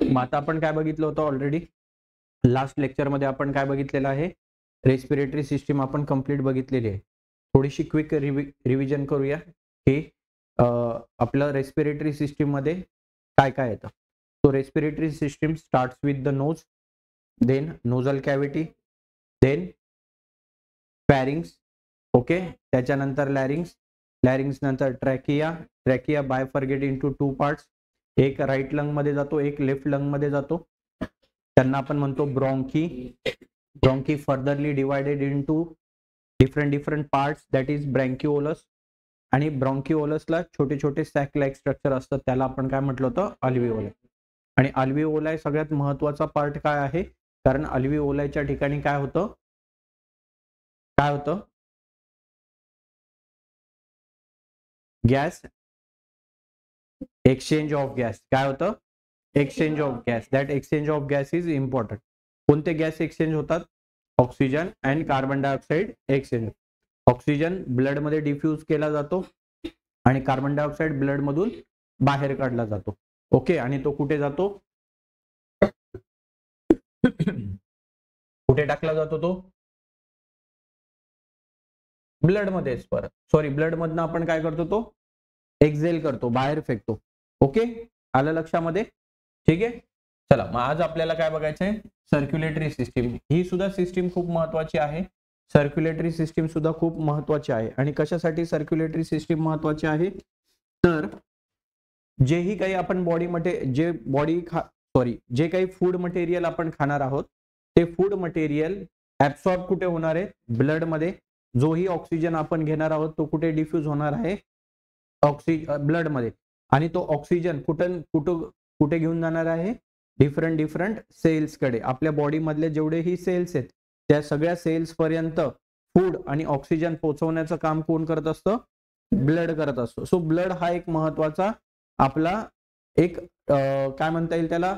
मग आता आपण काय बघितलं होतं ऑलरेडी लास्ट लेक्चर मध्ये आपण काय बघितलेलं आहे, रेस्पिरेटरी सिस्टीम आपण कंप्लीट बघितलेली आहे. थोडीशी क्विक रिव्हिजन करूया की आपलं रेस्पिरेटरी सिस्टीम मध्ये काय काय येतं. So respiratory system starts with the nose, then nasal cavity, then pharynx, okay, त्याच्यानंतर लॅरिंग्स, लॅरिंग्स नंतर trachea, trachea bifurcate into 2 parts, एक राईट लंग मध्ये जातो, एक लेफ्ट लंग मध्ये जातो. त्यांना आपण म्हणतो bronchi. Bronchi furtherly divided into different parts, that is bronchioles. आणि ब्रॉन्किओलसला छोटे छोटे सॅक लाईक स्ट्रक्चर असतात, त्याला आपण काय म्हटलं होतं, अल्व्हिओलाई. आणि अल्व्हिओलाई सगळ्यात महत्वाचा पार्ट काय आहे, कारण अल्व्हिओलायच्या ठिकाणी काय होतं, काय होतं, गॅस एक्सचेंज ऑफ गॅस. काय होतं, exchange of gas. That exchange of gas is important. कोणते गॅस एक्सचेंज होतात, oxygen and carbon dioxide exchange. Oxygen blood मध्ये डिफ्यूज केला जातो आणि कार्बन डायऑक्साइड ब्लड मधून बाहेर काढला जातो. ओके, आणि तो कुठे जातो, कुठे टाकला जातो, तो ब्लड मध्येच. परत सॉरी, ब्लड मधनं आपण काय करतो, तो एक्झेल करतो, बाहेर फेकतो. ओके, आलं लक्षामध्ये, ठीक आहे. चला, मग आज आपल्याला काय बघायचं आहे, सर्क्युलेटरी सिस्टीम. ही सुद्धा सिस्टीम खूप महत्वाची आहे. सर्क्युलेटरी सिस्टीम सुद्धा खूप महत्वाची आहे. आणि कशासाठी सर्क्युलेटरी सिस्टीम महत्वाची आहे, तर जेही काही आपण जे काही फूड मटेरियल आपण खाणार आहोत, ते फूड मटेरियल ऍब्सॉर्ब कुठे होणार आहे, ब्लड मध्ये. जोही ऑक्सिजन आपण घेणार आहोत तो कुठे डिफ्यूज होणार आहे, ब्लड मध्ये. आणि तो ऑक्सिजन कुठे घेऊन जाणार आहे, डिफरंट सेल्स कडे. आपल्या बॉडी मधले जेवढेही सेल्स आहेत त्या सगळ्या सेल्स पर्यंत फूड आणि ऑक्सिजन पोहोचवण्याचं काम कोण करत असतं, ब्लड करत असतो. सो ब्लड हा एक महत्वाचा आपला एक काय म्हणता येईल त्याला,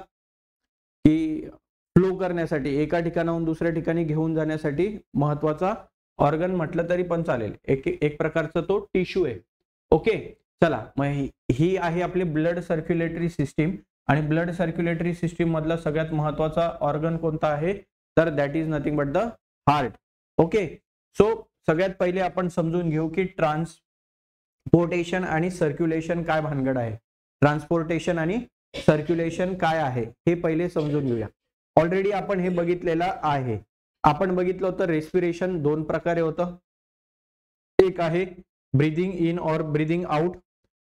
की फ्लो करण्यासाठी, एका ठिकाणाहून दुसऱ्या ठिकाणी घेऊन जाण्यासाठी महत्वाचा ऑर्गन म्हटलं तरी पण चालेल. एक प्रकारचा तो टिश्यू आहे. ओके, चला, मग ही आहे आपली ब्लड सर्क्युलेटरी सिस्टीम. आणि ब्लड सर्क्युलेटरी सिस्टीम मधला सगळ्यात महत्वाचा ऑर्गन कोणता आहे, तर that is nothing but the heart. Okay, so सगळ्यात पहिले आपण समजून घेऊ की ट्रान्सपोर्टेशन आणि सर्क्युलेशन काय भानगड आहे. ट्रान्सपोर्टेशन आणि सर्क्युलेशन काय आहे हे पहिले समजून घेऊया. ऑलरेडी आपण हे बघितलेलं आहे. आपण बघितलं होतं रेस्पिरेशन 2 प्रकारे होतं. एक आहे ब्रीदिंग इन और ब्रीदिंग आउट,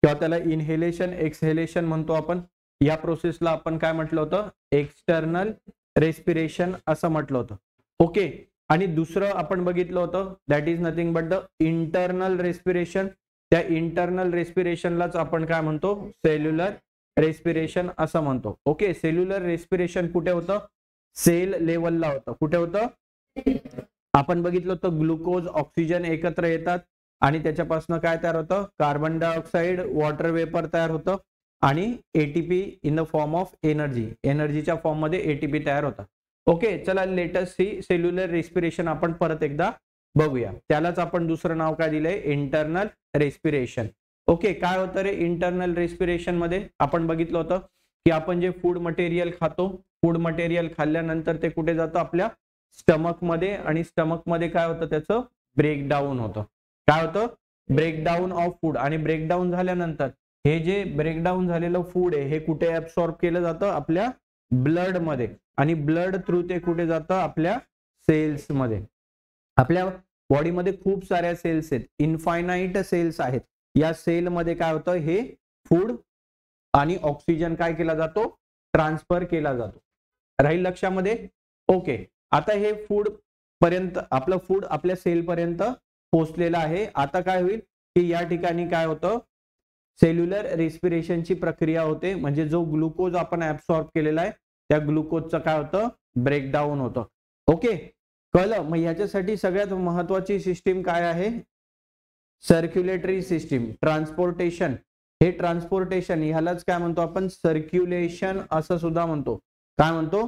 किंवा त्याला इनहेलेशन एक्सहेलेशन म्हणतो आपण. या प्रोसेसला आपण काय म्हटलं होतं, एक्सटर्नल रेस्पिरेशन असं म्हटलं होतं. ओके, आणि दुसरं आपण बघितलं होतं that is nothing but the internal respiration. त्या इंटरनल रेस्पिरेशनलाच आपण काय म्हणतो, सेल्युलर रेस्पिरेशन असं म्हणतो. ओके, सेल्युलर रेस्पिरेशन कुठे होतं, सेल लेवलला होतं. कुठे होतं, आपण बघितलं होतं ग्लुकोज ऑक्सिजन एकत्र येतात आणि त्याच्यापासून काय तयार होतं, कार्बन डायऑक्साइड वॉटर वेपर तयार होतं आणि ATP in the form of energy, एनर्जीच्या फॉर्म मध्ये एटीपी तयार होतात. ओके, चला लेटेस्ट ही सेल्युलर रेस्पिरेशन आपण परत एकदा बघूया. त्यालाच आपण दुसरं नाव काय दिलंय, इंटरनल रेस्पिरेशन. ओके, काय होतं रे इंटरनल रेस्पिरेशन मध्ये, आपण बघितलं होतं की आपण जे फूड मटेरियल खातो, फूड मटेरियल खाल्ल्यानंतर ते कुठे जातं, आपल्या स्टमक मध्ये. आणि स्टमक मध्ये काय होतं, त्याचं ब्रेकडाऊन होतं. काय होतं, ब्रेकडाऊन ऑफ फूड. आणि ब्रेकडाऊन झाल्यानंतर हे जे ब्रेकडाऊन झालेलं फूड आहे हे कुठे ऍब्सॉर्ब केलं जातं, आपल्या ब्लड मध्ये. आणि ब्लड थ्रू ते कुठे जातं, आपल्या सेल्स मध्ये. आपल्या बॉडीमध्ये खूप साऱ्या सेल्स आहेत, इनफायनाइट सेल्स आहेत. या सेल मध्ये काय होतं, हे फूड आणि ऑक्सिजन काय केला जातो, ट्रान्सफर केला जातो. राहील लक्षामध्ये. ओके, आता हे फूड पर्यंत, आपलं फूड आपल्या सेल पर्यंत पोहोचलेलं आहे. आता काय होईल की या ठिकाणी काय होतं, सेल्युलर रेस्पिरेशनची प्रक्रिया होते. म्हणजे जो ग्लुकोज आपण ऍब्सॉर्ब केलेला आहे त्या ग्लुकोजचं काय होतं, ब्रेकडाऊन होतं. ओके, कळलं. मग ह्याच्यासाठी सगळ्यात महत्वाची सिस्टीम काय आहे, सर्क्युलेटरी सिस्टीम. ट्रान्सपोर्टेशन, हे ट्रान्सपोर्टेशन ह्यालाच काय म्हणतो आपण, सर्क्युलेशन असं सुद्धा म्हणतो. काय म्हणतो,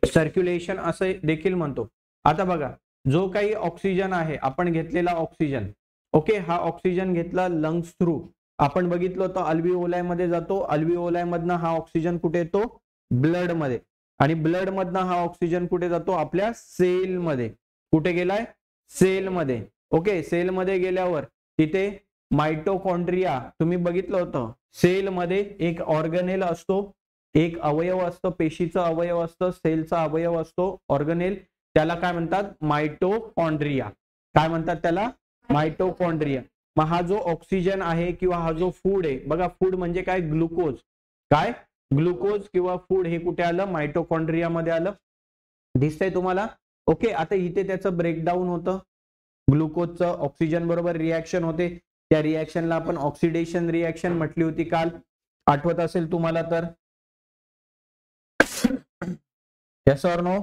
सर्क्युलेशन असं देखील म्हणतो. आता बघा, जो काही ऑक्सिजन आहे आपण घेतलेला ऑक्सिजन, ओके, हा ऑक्सिजन घेतला लंग्स थ्रू. आपण बघितलं होतं अल्व्हिओलाई मध्ये जातो, अल्व्हिओलाई मधनं हा ऑक्सिजन कुठे येतो, ब्लड मध्ये, आणि ब्लड मधनं हा ऑक्सिजन कुठे जातो, आपल्या सेल मध्ये. कुठे गेलाय, सेल मध्ये. ओके, सेल मध्ये गेल्यावर तिथे मायटोकॉन्ड्रिया तुम्ही बघितलं होतं, सेल मध्ये एक ऑर्गनेल असतो, एक अवयव असतं, पेशीचा अवयव असतं, सेलचा अवयव असतो ऑर्गनेल, त्याला काय म्हणतात, मायटोकॉन्ड्रिया. काय म्हणतात त्याला, मायटोकॉन्ड्रिया. मग हा जो ऑक्सिजन आहे किंवा हा जो फूड आहे, बघा फूड म्हणजे काय, ग्लुकोज. काय, ग्लुकोज किंवा फूड हे कुठे आलं, मायटोकॉन्ड्रिया मध्ये आलं. दिसतंय तुम्हाला. ओके, आता इथे त्याचं ब्रेकडाऊन होतं, ग्लुकोजचं ऑक्सिजन बरोबर रिॲक्शन होते. त्या रिॲक्शनला आपण ऑक्सिडेशन रिॲक्शन म्हटली होती काल, आठवत असेल तुम्हाला तर. Yes or no.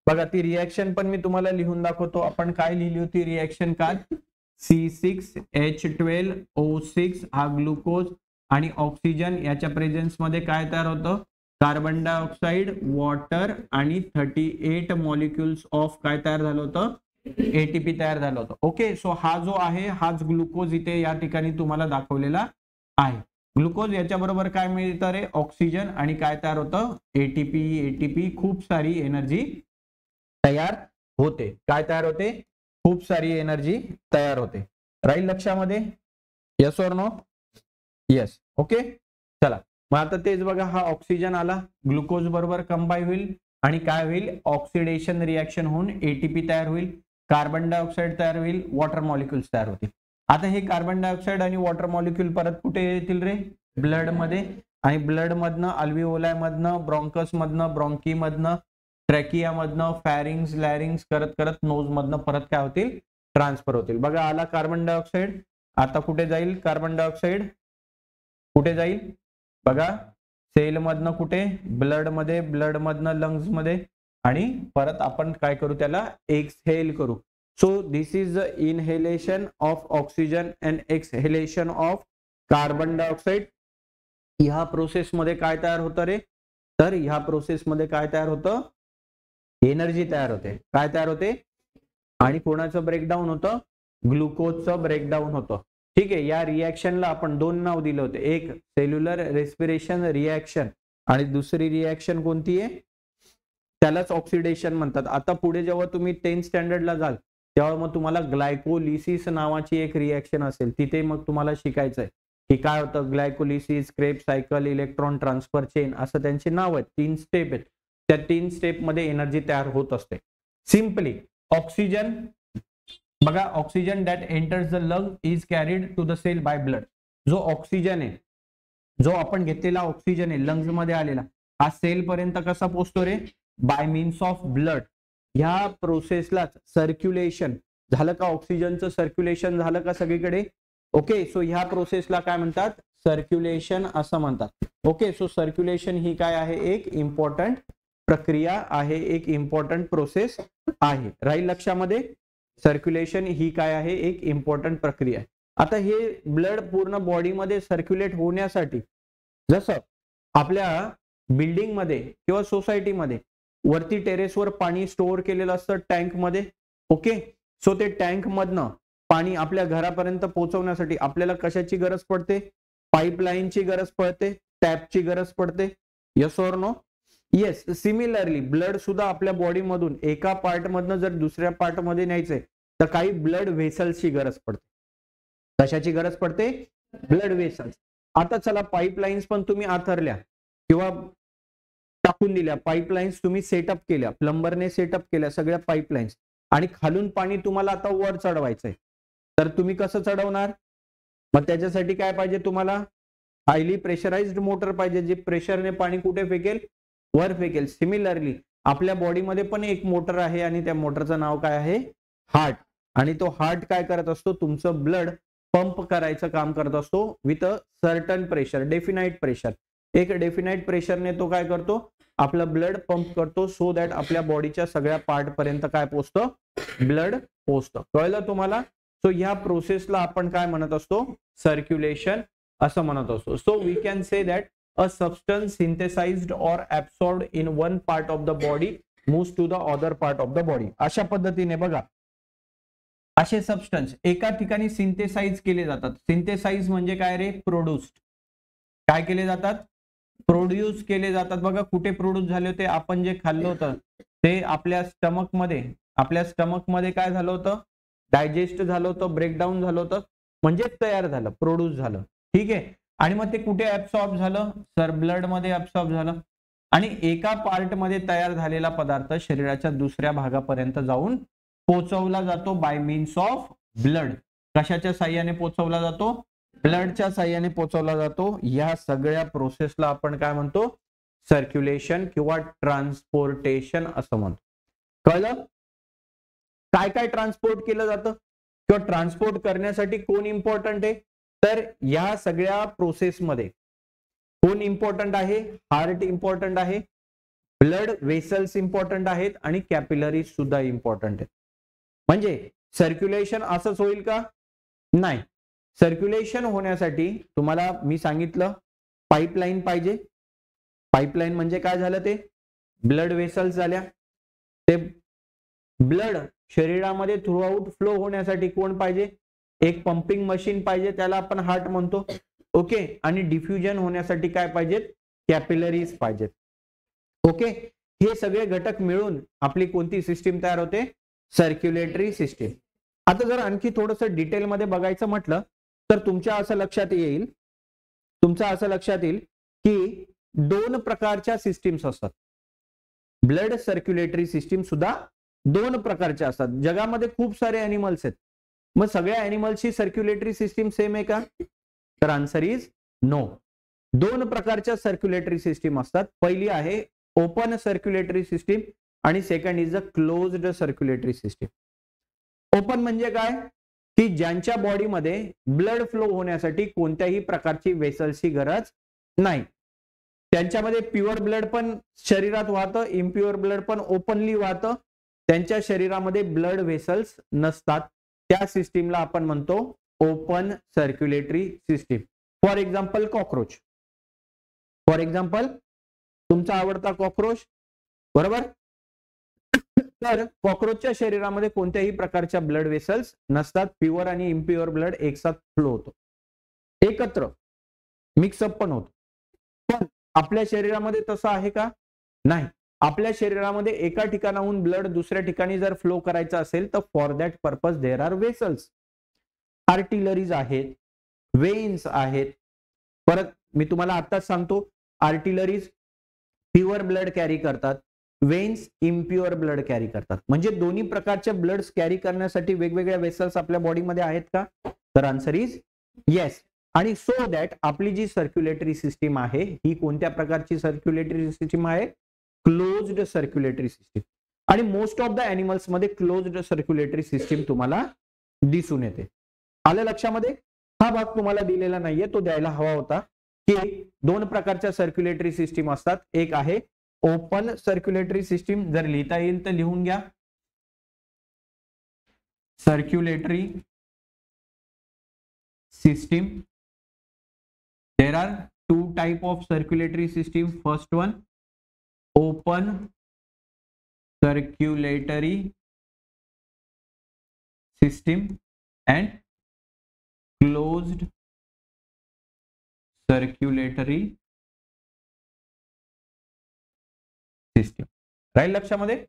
बघा ती रिॲक्शन पण मी तुम्हाला लिहून दाखवतो. आपण काय लिहिली होती रिॲक्शन काल, C6H12O6 हा ग्लुकोज आणि ऑक्सिजन याच्या प्रेझेन्स मध्ये काय तयार होतं, कार्बन डायऑक्साइड, वॉटर आणि 38 मॉलिक्युल्स ऑफ काय तयार झालं होतं, एटीपी तयार झालं होतं. ओके, सो हा जो आहे हाच ग्लुकोज इथे या ठिकाणी तुम्हाला दाखवलेला आहे. ग्लुकोज याच्या बरोबर काय मिळतं रे, ऑक्सिजन, आणि काय तयार होतं, एटीपी. एटीपी खूप सारी एनर्जी तयार होते. काय तयार होते, खूप सारी एनर्जी तयार होते. राहील लक्षामध्ये. Yes or no. Yes. Okay, चला मग आता तेच बघा, हा ऑक्सिजन आला, ग्लुकोज बरोबर कंबाईन होईल आणि काय होईल, ऑक्सिडेशन रिॲक्शन होऊन एटीपी तयार होईल, कार्बन डायऑक्साइड तयार होईल, वॉटर मॉलिक्युल्स तयार होतील. आता हे कार्बन डायऑक्साइड आणि वॉटर मॉलिक्युल परत कुठे येतील रे, ब्लड मध्ये, आणि ब्लड मधनं अल्व्हिओलाई मधनं, ब्रॉन्कस मधनं, ब्रॉन्की मधनं, ट्रॅकिया मधनं, फॅरिंग्स, लॅरिंग्स करत करत नोज मधनं परत काय होतील, ट्रान्सफर होतील. बघा आला कार्बन डायऑक्साइड, आता कुठे जाईल कार्बन डायऑक्साइड, कुठे जाईल बघा, सेल मधनं कुठे, ब्लड मध्ये, ब्लड मधनं लंग्स मध्ये, आणि परत आपण काय करू, त्याला एक्सहेल करू. So this is the inhalation of oxygen and exhalation of carbon dioxide. ह्या प्रोसेस मध्ये काय तयार होतं रे, तर ह्या प्रोसेस मध्ये काय तयार होतं, एनर्जी तयार होते. काय तयार होते, आणि कोणाचं ब्रेकडाऊन होतं, ग्लुकोजचं ब्रेकडाऊन होतं. ठीक आहे, या रिॲक्शनला आपण दोन नाव दिले होते, एक सेल्युलर रेस्पिरेशन रिॲक्शन आणि दुसरी रिॲक्शन कोणती आहे, त्यालाच ऑक्सिडेशन म्हणतात. आता पुढे जेव्हा तुम्ही 10th स्टँडर्डला जाल तेव्हा मग तुम्हाला ग्लायकोलिसिस नावाची एक रिॲक्शन असेल, तिथे मग तुम्हाला शिकायचंय की काय होतं, glycolysis, Krebs cycle, electron transfer chain, असं त्यांची नाव आहेत, 3 स्टेप आहेत. त्या 3 स्टेप मध्ये एनर्जी तयार होत असते. सिंपली ऑक्सिजन बघा, oxygen that enters the lung is carried to the cell by blood. जो ऑक्सिजन आहे, जो आपण घेतलेला ऑक्सिजन आहे लंग्स मध्ये आलेला, हा सेल पर्यंत कसा पोहोचतो रे, बाय मीन्स ऑफ ब्लड. ह्या प्रोसेसलाच सर्क्युलेशन झालं का, ऑक्सिजनचं सर्क्युलेशन झालं का सगळीकडे. ओके, सो ह्या प्रोसेसला काय म्हणतात, सर्क्युलेशन असं म्हणतात. ओके, सो सर्क्युलेशन ही काय आहे, एक इम्पॉर्टंट प्रक्रिया आहे, एक इम्पॉर्टंट प्रोसेस आहे. राहील लक्षामध्ये. सर्क्युलेशन ही काय आहे, एक इम्पॉर्टंट प्रक्रिया आहे. आता हे ब्लड पूर्ण बॉडीमध्ये सर्क्युलेट होण्यासाठी, जसं आपल्या बिल्डिंग मध्ये किंवा सोसायटीमध्ये वरती टेरेसवर पाणी स्टोअर केलेलं असतं टँक मध्ये. ओके, सो ते टँक मधनं पाणी आपल्या घरापर्यंत पोहोचवण्यासाठी आपल्याला कशाची गरज पडते, पाईपलाईनची गरज पडते, टॅपची गरज पडते. Yes or no. Yes. Similarly blood सुद्धा आपल्या बॉडी मधून एका पार्ट मधनं जर दुसऱ्या पार्ट मध्ये न्यायचंय तर काही ब्लड व्हेसल्सची गरज पडते. कशाची गरज पडते, ब्लड व्हेसल्स. आता चला पाईपलाईन्स पण तुम्ही आथरल्या किंवा टाकून दिल्या, पाईपलाईन्स तुम्ही सेटअप केल्या, प्लंबरने सेटअप केल्या सगळ्या पाईपलाईन्स, आणि खालून पाणी तुम्हाला आता वर चढवायचंय, तर तुम्ही कसं चढवणार, मग त्याच्यासाठी काय पाहिजे तुम्हाला, हायली प्रेशराइज्ड मोटर पाहिजे, जी प्रेशरने पाणी कुठे फेकेल, वर फेकेल. सिमिलरली आपल्या बॉडीमध्ये पण एक मोटर आहे आणि त्या मोटरचं नाव काय आहे, हार्ट. आणि तो हार्ट काय करत असतो, तुमचं ब्लड पंप करायचं काम करत असतो with a certain pressure, definite pressure. एक डेफिनाइट प्रेशरने तो काय करतो, आपलं ब्लड पंप करतो, सो दॅट आपल्या बॉडीच्या सगळ्या पार्ट पर्यंत काय पोहोचतं, ब्लड पोहोचतं. कळलं तुम्हाला. सो ह्या प्रोसेसला आपण काय म्हणत असतो, सर्क्युलेशन असं म्हणत असतो. So we can say that a substance synthesized or absorbed in one part of the body moves to the other part of the body. अशा पद्धतीने बघा असे सबस्टन्स एका ठिकाणी सिंथेसाइज केले जातात. सिंथेसाइज म्हणजे काय रे? प्रोड्यूस्ड. काय केले जातात? प्रोड्यूस केले जातात. बघा कुठे प्रोड्यूस झाले होते? आपण जे खाल्लं होतं ते आपल्या स्टमक मध्ये काय झालं होतं? डायजेस्ट झालं होतं, ब्रेकडाऊन झालं होतं, म्हणजे तयार झालं, प्रोड्यूस झालं. ठीक आहे. आणि मग ते कुठे ऍब्सॉर्ब झालं? सर ब्लड मध्ये ऍब्सॉर्ब झालं. आणि एका पार्ट मध्ये तयार झालेला पदार्थ शरीराच्या दुसऱ्या भागापर्यंत जाऊन पोहोचवला जातो बाय मीन्स ऑफ ब्लड. कशाच्या साह्याने पोहोचवला जातो? ब्लडच्या साह्याने पोहोचवला जातो. या सगळ्या प्रोसेसला आपण काय म्हणतो? सर्क्युलेशन किंवा ट्रान्सपोर्टेशन असं म्हणतो. कळलं? काय काय ट्रान्सपोर्ट केलं जातं किंवा ट्रान्सपोर्ट करण्यासाठी कोण इम्पॉर्टंट आहे? तर या सगळ्या प्रोसेसमध्ये कोण इम्पॉर्टंट आहे? हार्ट इम्पॉर्टंट आहे, ब्लड वेसल्स इम्पॉर्टंट आहेत आणि कॅपिलरीज सुद्धा इम्पॉर्टंट आहेत. म्हणजे सर्क्युलेशन असंच होईल का? नाही. सर्क्युलेशन होण्यासाठी तुम्हाला मी सांगितलं पाईपलाईन पाहिजे. पाईपलाईन म्हणजे काय झालं? ते ब्लड वेसल्स झाल्या. ते ब्लड शरीरामध्ये थ्रूआउट फ्लो होण्यासाठी कोण पाहिजे? एक पंपिंग मशीन पाहिजे, त्याला आपण हार्ट म्हणतो. ओके. आणि डिफ्युजन होण्यासाठी काय पाहिजेत? कॅपिलरीज पाहिजेत. ओके. हे सगळे घटक मिळून आपली कोणती सिस्टीम तयार होते? Circulatory system. आता जर आणखी थोडंसं डिटेलमध्ये बघायचं म्हटलं तर तुमच्या असं लक्षात येईल की दोन प्रकारच्या सिस्टीम्स असतात. ब्लड सर्क्युलेटरी सिस्टीम सुद्धा दोन प्रकारच्या असतात. जगामध्ये खूप सारे अॅनिमल्स आहेत. मग सगळ्या अॅनिमल्सची सर्क्युलेटरी सिस्टीम सेम आहे का? तर आन्सर इज नो. दोन प्रकारच्या सर्क्युलेटरी सिस्टीम असतात. पहिली आहे ओपन सर्क्युलेटरी सिस्टीम आणि second is a closed circulatory system. Open म्हणजे काय? की ज्यांच्या बॉडीमध्ये ब्लड फ्लो होण्यासाठी कोणत्याही प्रकारची वेसल्सची गरज नाही. त्यांच्यामध्ये प्युअर ब्लड पण शरीरात वाहतं, इम्प्युअर ब्लड पण ओपनली वाहतं. त्यांच्या शरीरामध्ये ब्लड वेसल्स नसतात. त्या सिस्टीमला आपण म्हणतो open circulatory system. For example cockroach. For example तुमचा आवडता कॉकरोच, बरोबर? तर कॉकरोचच्या शरीरामध्ये कोणत्याही प्रकारच्या ब्लड वेसल्स नसतात. प्युअर आणि इम्प्युअर ब्लड एकसाथ फ्लो होतो, एकत्र मिक्सअप पण होतो. पण आपल्या शरीरामध्ये तसं आहे का? नाही. आपल्या शरीरामध्ये एका ठिकाणाहून ब्लड दुसऱ्या ठिकाणी जर फ्लो करायचा असेल तर for that purpose there are vessels. Artilleries आहेत, वेन्स आहेत. परत मी तुम्हाला आताच सांगतो, आर्टिलरीज प्युअर ब्लड कॅरी करतात, वेन्स इम्प्युअर ब्लड कॅरी करतात. म्हणजे दोन्ही प्रकारच्या ब्लड्स कॅरी करण्यासाठी वेगवेगळ्या वेसल्स आपल्या बॉडीमध्ये आहेत का? तर आन्सर इज येस. आणि सो दॅट आपली जी सर्क्युलेटरी सिस्टीम आहे ही कोणत्या प्रकारची सर्क्युलेटरी सिस्टीम आहे? Closed circulatory system. आणि मोस्ट ऑफ द एनिमल्स मध्ये क्लोज्ड सर्क्युलेटरी सिस्टीम तुम्हाला दिसून येते. आलं लक्षामध्ये? हा भाग तुम्हाला दिलेला नाहीये, तो द्यायला हवा होता. की दोन प्रकारच्या सर्क्युलेटरी सिस्टीम असतात. एक आहे ओपन सर्क्युलेटरी सिस्टीम. जर लिहिता येईल तर लिहून घ्या. Circulatory system. There are two type of circulatory system. First one open circulatory system and closed circulatory system. राहील लक्षामध्ये?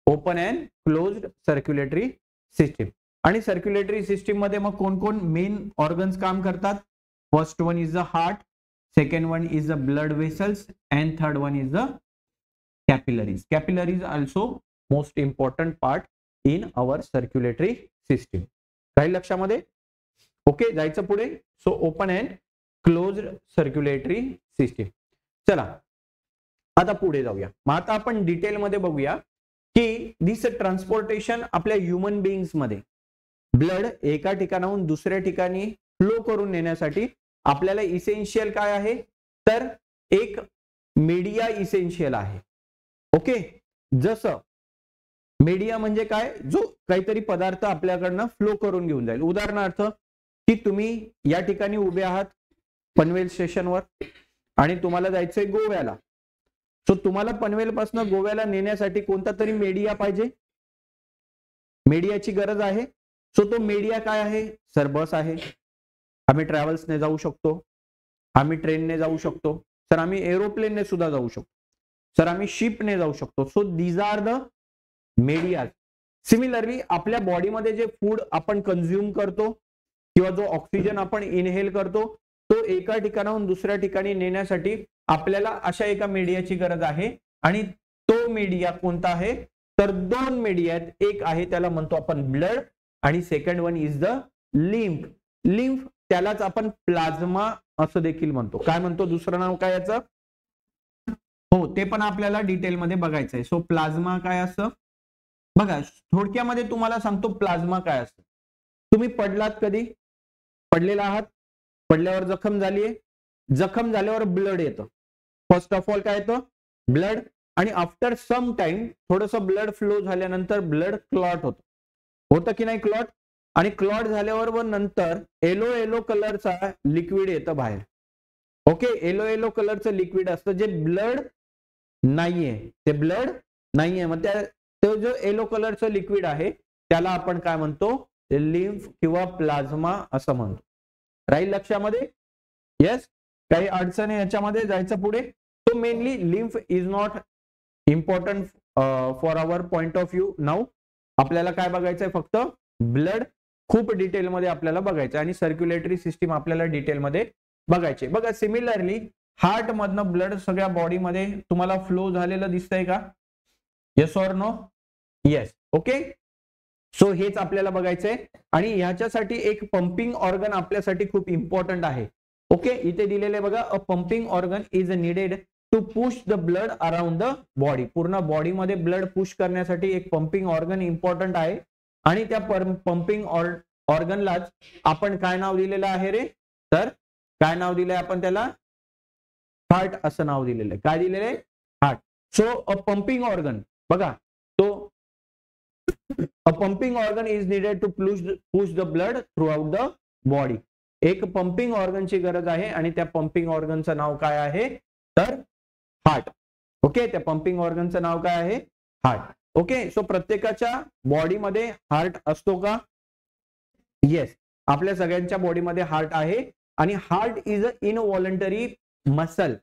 Open and closed circulatory system. आणि सर्क्युलेटरी सिस्टीम मध्ये मग कोण कोण मेन ऑर्गन्स काम करतात? First one is the heart, second one is the blood vessels and third one is the capillaries. Capillaries also most important part in our circulatory system. राहील लक्षामध्ये? Okay, जायचं पुढे. So open and closed circulatory system. चला आता पुढे जाऊया. मग आता आपण डिटेल मध्ये बघूया की दिस ट्रान्सपोर्टेशन आपल्या ह्युमन बीइंग्स मध्ये ब्लड एका ठिकाणाहून दुसऱ्या ठिकाणी फ्लो करून नेण्यासाठी आपल्याला इसेन्शियल काय आहे? तर एक मीडिया इसेन्शियल आहे. ओके. जसं मीडिया म्हणजे काय? जो काहीतरी पदार्थ आपल्याकडनं फ्लो करून घेऊन जाईल. उदाहरणार्थ की तुम्ही या ठिकाणी उभे आहात पनवेल स्टेशनवर आणि तुम्हाला जायचंय गोव्याला. सो तुम्हाला पनवेल पासून गोव्याला नेण्यासाठी कोणता तरी मीडिया पाहिजे. मीडियाची गरज आहे. सो तो मीडिया काय आहे सर? बस आहे. आम्ही ट्रॅव्हल्सने जाऊ शकतो, आम्ही ट्रेनने जाऊ शकतो सर, आम्ही एरोप्लेनने सुद्धा जाऊ शकतो सर, आम्ही शिपने जाऊ शकतो. So these are the media. Similarly आपल्या बॉडीमध्ये जे फूड आपण कंझ्युम करतो किंवा जो ऑक्सिजन आपण इनहेल करतो तो एका ठिकाणाहून दुसऱ्या ठिकाणी नेण्यासाठी आपल्याला अशा एका मीडियाची गरज आहे. आणि तो मीडिया कोणता आहे? तर दोन मीडिया आहेत. एक आहे त्याला म्हणतो आपण ब्लड आणि second one is the lymph. Lymph त्यालाच आपण प्लाझ्मा असं देखील म्हणतो. काय म्हणतो दुसरं नाव काय याचं? हो, ते पण आपल्याला डिटेलमध्ये बघायचं आहे. सो प्लाझ्मा काय असतं बघा, थोडक्यामध्ये तुम्हाला सांगतो प्लाझ्मा काय असतं. तुम्ही पडलात कधी? पडलेला आहात, पडल्यावर जखम झालीये, जखम झाल्यावर ब्लड येतं. फर्स्ट ऑफ ऑल काय येतं? ब्लड. आणि आफ्टर सम टाइम थोडस ब्लड फ्लो झाल्यानंतर ब्लड क्लॉट होतं. होतं की नाही क्लॉट? आणि क्लॉट झाल्यावर व नंतर येलो येलो कलरचा लिक्विड येतं बाहेर. ओके, येलो येलो कलरचं लिक्विड असतं जे ब्लड नाहीये, ते ब्लड नाहीये. मग तो जो येलो कलरचं लिक्विड आहे त्याला आपण काय म्हणतो? लिम्फ किंवा प्लाझ्मा असं म्हणतो. राहील लक्षामध्ये? येस. काही अडचण आहे याच्यामध्ये जायचं पुढे? तो mainly lymph is not important for our point of view. Now आपल्याला काय बघायचंय? फक्त ब्लड खूप डिटेलमध्ये आपल्याला बघायचं आणि सर्क्युलेटरी सिस्टीम आपल्याला डिटेलमध्ये बघायचे. बघा सिमिलरली हार्ट मधनं ब्लड सगळ्या बॉडीमध्ये तुम्हाला फ्लो झालेलं दिसतंय का? Yes or no? Yes. Okay, so हेच आपल्याला बघायचंय. आणि ह्याच्यासाठी एक पंपिंग ऑर्गन आपल्यासाठी खूप इम्पॉर्टंट आहे. ओके, इथे दिलेले बघा, a pumping organ is needed to push the blood around the body. पूर्ण बॉडीमध्ये ब्लड पुश करण्यासाठी एक पंपिंग ऑर्गन इम्पॉर्टंट आहे. आणि त्या पंपिंग ऑर्गनलाच आपण काय नाव दिलेलं आहे रे? तर काय नाव दिलंय आपण त्याला? हार्ट असं नाव दिलेलं आहे. काय दिलेलं आहे? Heart. So a pumping organ बघा, तो a pumping organ is needed to push the blood throughout the body. एक पंपिंग ऑर्गनची गरज आहे आणि त्या पंपिंग ऑर्गनचं नाव काय आहे? तर हार्ट. ओके, त्या पंपिंग ऑर्गनचं नाव काय आहे? हार्ट. ओके, सो प्रत्येकाच्या बॉडीमध्ये हार्ट असतो का? येस, आपल्या सगळ्यांच्या बॉडीमध्ये हार्ट आहे. आणि हार्ट इज अ इनव्हॉलंटरी मसल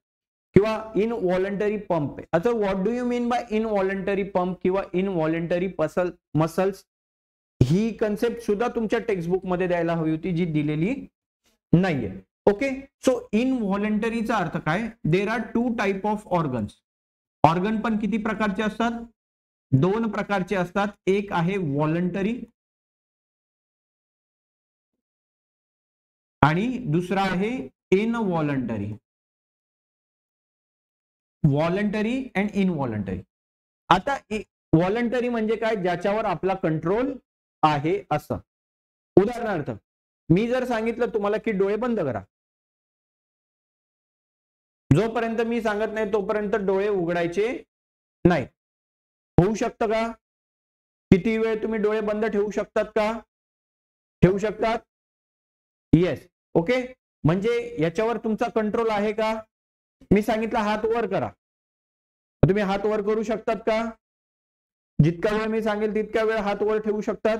किंवा इनव्हॉलंटरी पंप. आता what do you mean by इनव्हॉलंटरी pump किंवा इनव्हॉलंटरी मसल्स? ही कन्सेप्ट सुद्धा तुमच्या टेक्स्टबुक मध्ये द्यायला हवी होती, जी दिलेली नाहीये. ओके, सो इनव्हॉलंटरीचा अर्थ काय? There are two type of organs. Organ पण किती प्रकारचे असतात? दोन प्रकारचे असतात. एक आहे व्हॉलंटरी आणि दुसरा आहे इनव्हॉलंटरी. Voluntary and इनव्हॉलंटरी. आता व्हॉलंटरी म्हणजे काय? ज्याच्यावर आपला कंट्रोल आहे असं. उदाहरणार्थ मी जर सांगितलं तुम्हाला की डोळे बंद करा, जोपर्यंत मी सांगत नाही तोपर्यंत डोळे उघडायचे नाही. होऊ शकतं का? किती वेळ तुम्ही डोळे बंद ठेवू शकतात का? ठेवू शकतात. येस. ओके, म्हणजे याच्यावर तुमचा कंट्रोल आहे का? मी सांगितलं हात वर करा, तुम्ही हात वर करू शकतात का? जितका वेळ मी सांगेल तितका वेळ हात वर ठेवू शकतात.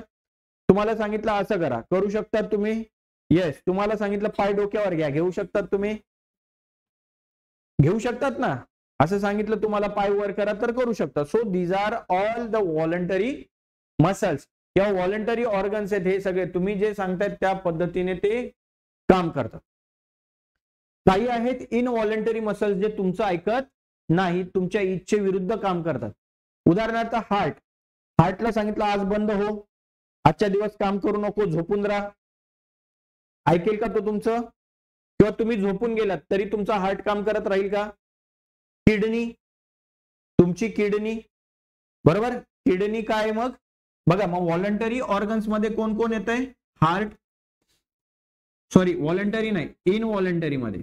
तुम्हाला सांगितलं असं करा, करू शकतात तुम्ही. येस. तुम्हाला सांगितलं पाय डोक्यावर घ्या, घेऊ शकतात तुम्ही? घेऊ शकतात ना? असं सांगितलं तुम्हाला पाय वर करा तर करू शकता. So these are all the voluntary muscles किंवा व्हॉलंटरी ऑर्गन्स आहेत. हे सगळे तुम्ही जे सांगतायत त्या पद्धतीने ते काम करतात. काही आहेत इनव्हॉलंटरी मसल्स जे तुमचं ऐकत नाही, तुमच्या इच्छेविरुद्ध काम करतात. उदाहरणार्थ हार्ट. हार्टला सांगितलं आज बंद हो, आजच्या दिवस काम करू नको, झोपून राहा. ऐकेल का तो तुमचं? किंवा तुम्ही झोपून गेलात तरी तुमचा हार्ट काम करत राहील का? किडनी, तुमची किडनी, बरोबर. किडनी काय मग? बघा, मग व्हॉलंटरी ऑर्गन्स मध्ये कोण कोण येत आहे? हार्ट, सॉरी व्हॉलंटरी नाही, इनव्हॉलंटरी मध्ये.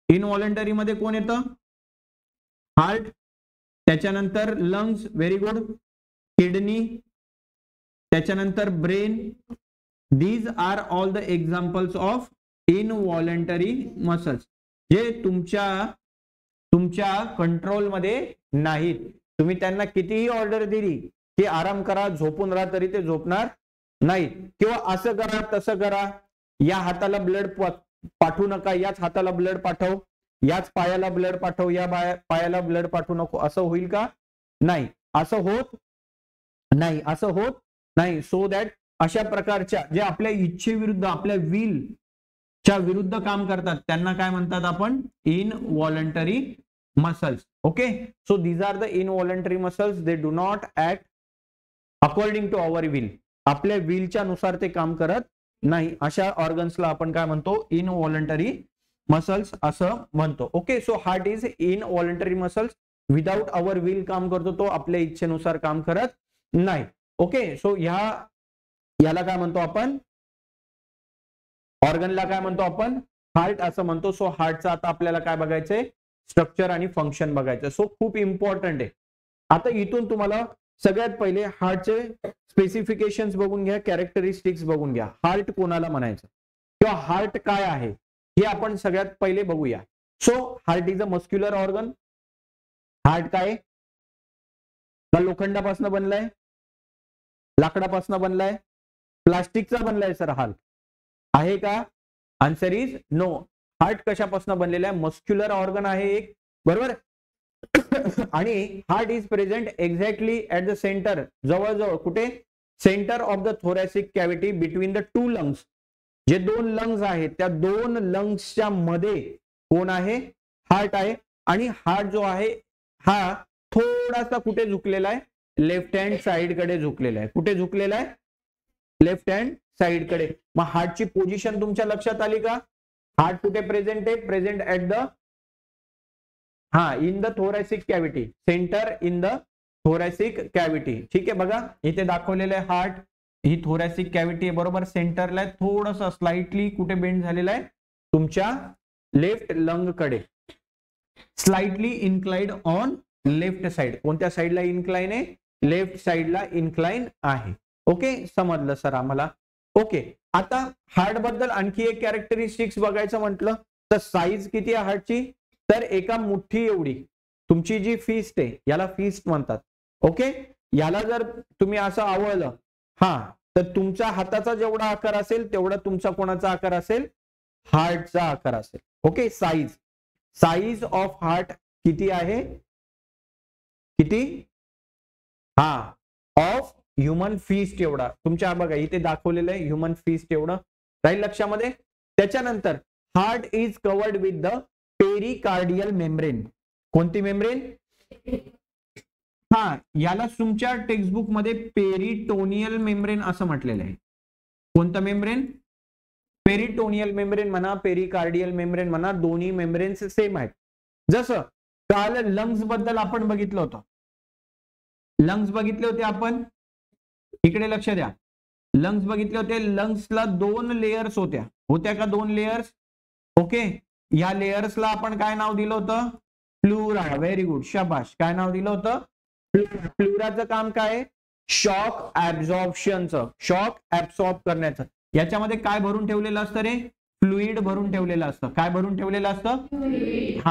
इनव्हॉलंटरी मध्ये कोण येतं? हार्ट, त्याच्यानंतर लंग्स, व्हेरी गुड, किडनी, त्याच्यानंतर brain. These are all the examples of involuntary muscles जे तुमच्या कंट्रोल मध्ये नाहीत. तुम्ही त्यांना कितीही ऑर्डर दिली की आराम करा, झोपून राहा, तरी ते झोपणार नाही, किंवा असं करा तसं करा, या हाताला ब्लड पाठवू नका, याच हाताला ब्लड पाठव, याच पायाला ब्लड पाठव, या पायाला ब्लड पाठवू नको, असं होईल का? नाही, असं होत नाही, असं होत नाही. सो दॅट अशा प्रकारच्या जे आपल्या इच्छेविरुद्ध, आपल्या विल च्या विरुद्ध काम करतात त्यांना काय म्हणतात आपण? Involuntary muscles. Okay, so these are the involuntary muscles. They do not act according to our will. आपल्या विलच्या नुसार ते काम करत नाही. अशा ऑर्गन्सला आपण काय म्हणतो? इनव्हॉलंटरी मसल्स असं म्हणतो. Okay, so heart is इनव्हॉलंटरी muscles. Without our will काम करतो तो, आपल्या इच्छेनुसार काम करत नाही. ओके, सो याला काय म्हणतो आपण? ऑर्गनला काय म्हणतो आपण? हार्ट असं म्हणतो. सो हार्टचं आता आपल्याला काय बघायचंय? स्ट्रक्चर आणि फंक्शन बघायचं. सो खूप इम्पॉर्टंट आहे. आता इथून तुम्हाला सगळ्यात पहिले हार्टचे स्पेसिफिकेशन्स बघून घ्या, कॅरेक्टरिस्टिक्स बघून घ्या. हार्ट कोणाला म्हणायचं किंवा हार्ट काय आहे हे आपण सगळ्यात पहिले बघूया. So heart is a muscular organ. Heart काय? का लोखंडापासून बनलाय? लाकडापासून बनलाय? प्लास्टिकचा बनलाय सर हार्ट? आहे का? Answer is no. हार्ट कशापासून बनलेला आहे? मस्क्युलर ऑर्गन आहे एक, बरोबर. आणि heart is present exactly at the centre, जवळजवळ कुठे? Centre of the thoracic cavity between the two lungs. जे दोन लंग्स आहेत त्या दोन लंग्सच्या मध्ये कोण आहे? हार्ट आहे. आणि हार्ट जो आहे हा थोडासा कुठे झुकलेला आहे? लेफ्ट हँड साइड कडे झुकलेला आहे. कुठे झुकलेला आहे? लेफ्ट हँड साइड कडे. मग हार्टची पोझिशन तुमच्या लक्षात आली का? हार्ट कुठे प्रेझेंट आहे? Present at the in the thoracic cavity, centre in the thoracic cavity. ठीक आहे, बघा इथे दाखवलेलं आहे हार्ट. ही थोरॅसिक कॅव्हिटी आहे, बरोबर. सेंटरला आहे, थोडस स्लाइटली कुठे बेंड झालेलं आहे? तुमच्या लेफ्ट लंग कडे. Slightly inclined on left side. कोणत्या साइडला इन्क्लाइन आहे? लेफ्ट साइडला इन्क्लाइन आहे. ओके, समजलं सर आम्हाला. ओके, आता हार्ट बद्दल आणखी एक कॅरेक्टरिस्टिक्स बघायचं म्हटलं तर साईज किती आहे हार्टची? तर एका मुठ्ठी एवढी तुमची जी फिस्ट आहे, याला फिस्ट म्हणतात. ओके, याला जर तुम्ही असं आवळलं तर तुमच्या हाताचा जेवढा आकार असेल तेवढा तुमचा कोणाचा आकार असेल? हार्टचा आकार असेल. ओके, साईज ऑफ हार्ट किती आहे? किती? ऑफ ह्युमन फिस्ट एवढा. तुमच्या बघा इथे दाखवलेलं आहे ह्युमन फिस्ट एवढं. राहील लक्षामध्ये. त्याच्यानंतर heart is covered with the pericardial membrane. कोणती मेम्ब्रेन? याला तुमच्या टेक्स्टबुक मध्ये पेरिटोनियल मेम्ब्रेन असं म्हटलेलं आहे. कोणतं मेम्ब्रेन? पेरिटोनियल मेम्ब्रेन म्हणा, पेरिकार्डियल मेम्ब्रेन म्हणा, दोन्ही मेम्ब्रेन्स सेम आहेत. जसं काल लंग्स बद्दल आपण बघितलं होतं. लंग्स बघितले होते आपण, इकडे लक्ष द्या. लंग्स बघितले होते. लंग्सला दोन लेयर्स होत्या का? दोन लेयर्स. ओके, या लेयर्सला आपण काय नाव दिलं होतं? प्लुरा. व्हेरी गुड, शाबाश. काय नाव दिलं होतं? प्लुराचं काम काय? शॉक ऍब्झॉर्प्शनचं, शॉक ऍब्सॉर्ब करण्याचं. याच्यामध्ये काय भरून ठेवलेलं असतं रे? फ्लुइड भरून ठेवलेलं असतं. काय भरून ठेवलेलं असतं?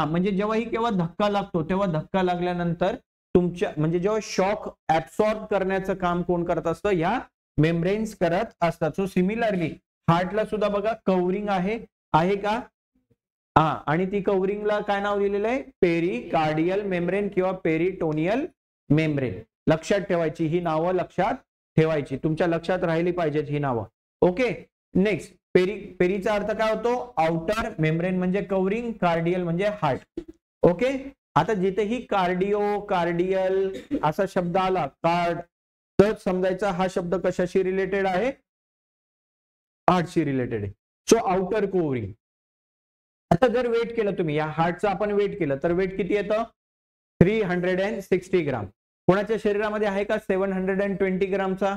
म्हणजे जेव्हाही केव्हा धक्का लागतो तेव्हा धक्का लागल्यानंतर तुमच्या म्हणजे जेव्हा शॉक ऍब्सॉर्ब करण्याचं काम कोण करत असतं? या मेम्ब्रेन्स करत असतात. सो सिमिलरली हार्टला सुद्धा बघा कव्हरिंग आहे का? आणि ती कव्हरिंगला काय नाव दिलेलं आहे? पेरिकार्डियल मेम्ब्रेन किंवा पेरिटोनियल मेम्ब्रेन. लक्षात ठेवायची ही नावं, लक्षात ठेवायची, तुमच्या लक्षात राहिली पाहिजेत ही नावं. Okay, next. पेरीचा अर्थ काय होतो? आउटर. मेम्ब्रेन म्हणजे कव्हरिंग, कार्डियल म्हणजे हार्ट. ओके, आता जिथेही कार्डियल असा शब्द आला, तर समजायचा हा शब्द कशाशी रिलेटेड आहे? हार्टशी रिलेटेड आहे. So outer covering. आता जर वेट केलं तुम्ही, या हार्टचं आपण वेट केलं तर वेट किती येतं? 360 ग्राम. कोणाच्या शरीरामध्ये आहे का 720 ग्रामचा?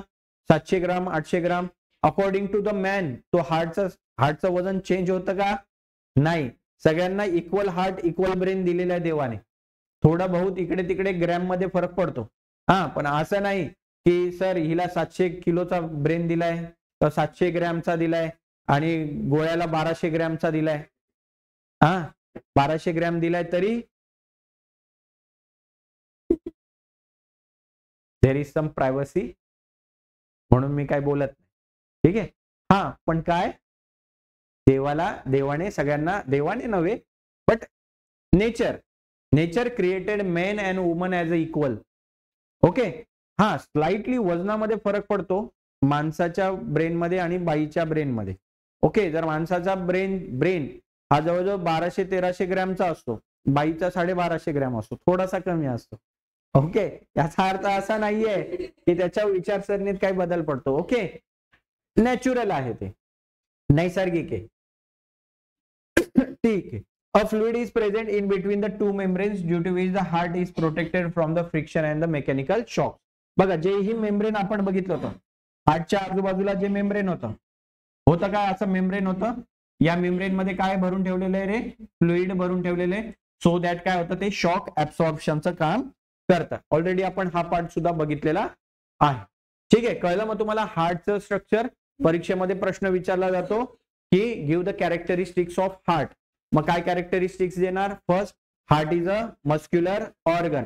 700 ग्राम, 800 ग्राम? अकॉर्डिंग टू द मॅन तो हार्टचं वजन चेंज होतं का? नाही. सगळ्यांना इक्वल हार्ट, इक्वल ब्रेन दिलेलं आहे देवाने. थोडा बहुत इकडे तिकडे ग्रॅम मध्ये फरक पडतो. पण असं नाही की सर हिला 700 किलोचा ब्रेन दिलाय, तर 700 ग्रॅमचा दिलाय आणि गोळ्याला 1200 ग्रॅमचा दिलाय. 1200 ग्रॅम दिलाय तरी देयर इज सम प्रायव्हसी, म्हणून मी काय बोलत नाही. ठीक आहे. हा पण काय, देवाने सगळ्यांना, देवाने नव्हे but nature created men and woman as a equal. Okay. हा स्लाइटली वजनामध्ये फरक पडतो माणसाच्या ब्रेनमध्ये आणि बाईच्या ब्रेनमध्ये. ओके. जर माणसाचा ब्रेन हा जवळजवळ 1200-1300 ग्रॅमचा असतो, बाईचा 1250 ग्रॅम असतो, थोडासा कमी असतो. ओके. याचा अर्थ असा नाहीये की त्याच्या विचारसरणीत काही बदल पडतो. ओके. नॅचरल आहे, ते नैसर्गिक आहे. ठीक आहे. A fluid is present in between the two membranes due to which the heart is protected from the friction and the mechanical shock. बघा, जे ही मेम्ब्रेन आपण बघितलं होतं, हार्टच्या आजूबाजूला जे मेम्ब्रेन होतं काय, असं मेम्ब्रेन होतं. या मेम्ब्रेन मध्ये काय भरून ठेवलेलं आहे रे, फ्लुइड भरून ठेवलेलं आहे. सो दॅट काय होतं, ते शॉक ऍब्सॉर्प्शनचं काम करतं. ऑलरेडी आपण हा पार्ट सुद्धा बघितलेला आहे. ठीक आहे. कळलं मग तुम्हाला हार्टचं स्ट्रक्चर. परीक्षेमध्ये प्रश्न विचारला जातो की give the characteristics of heart. मग काय कॅरेक्टरिस्टिक्स देणार? First, heart is a muscular organ.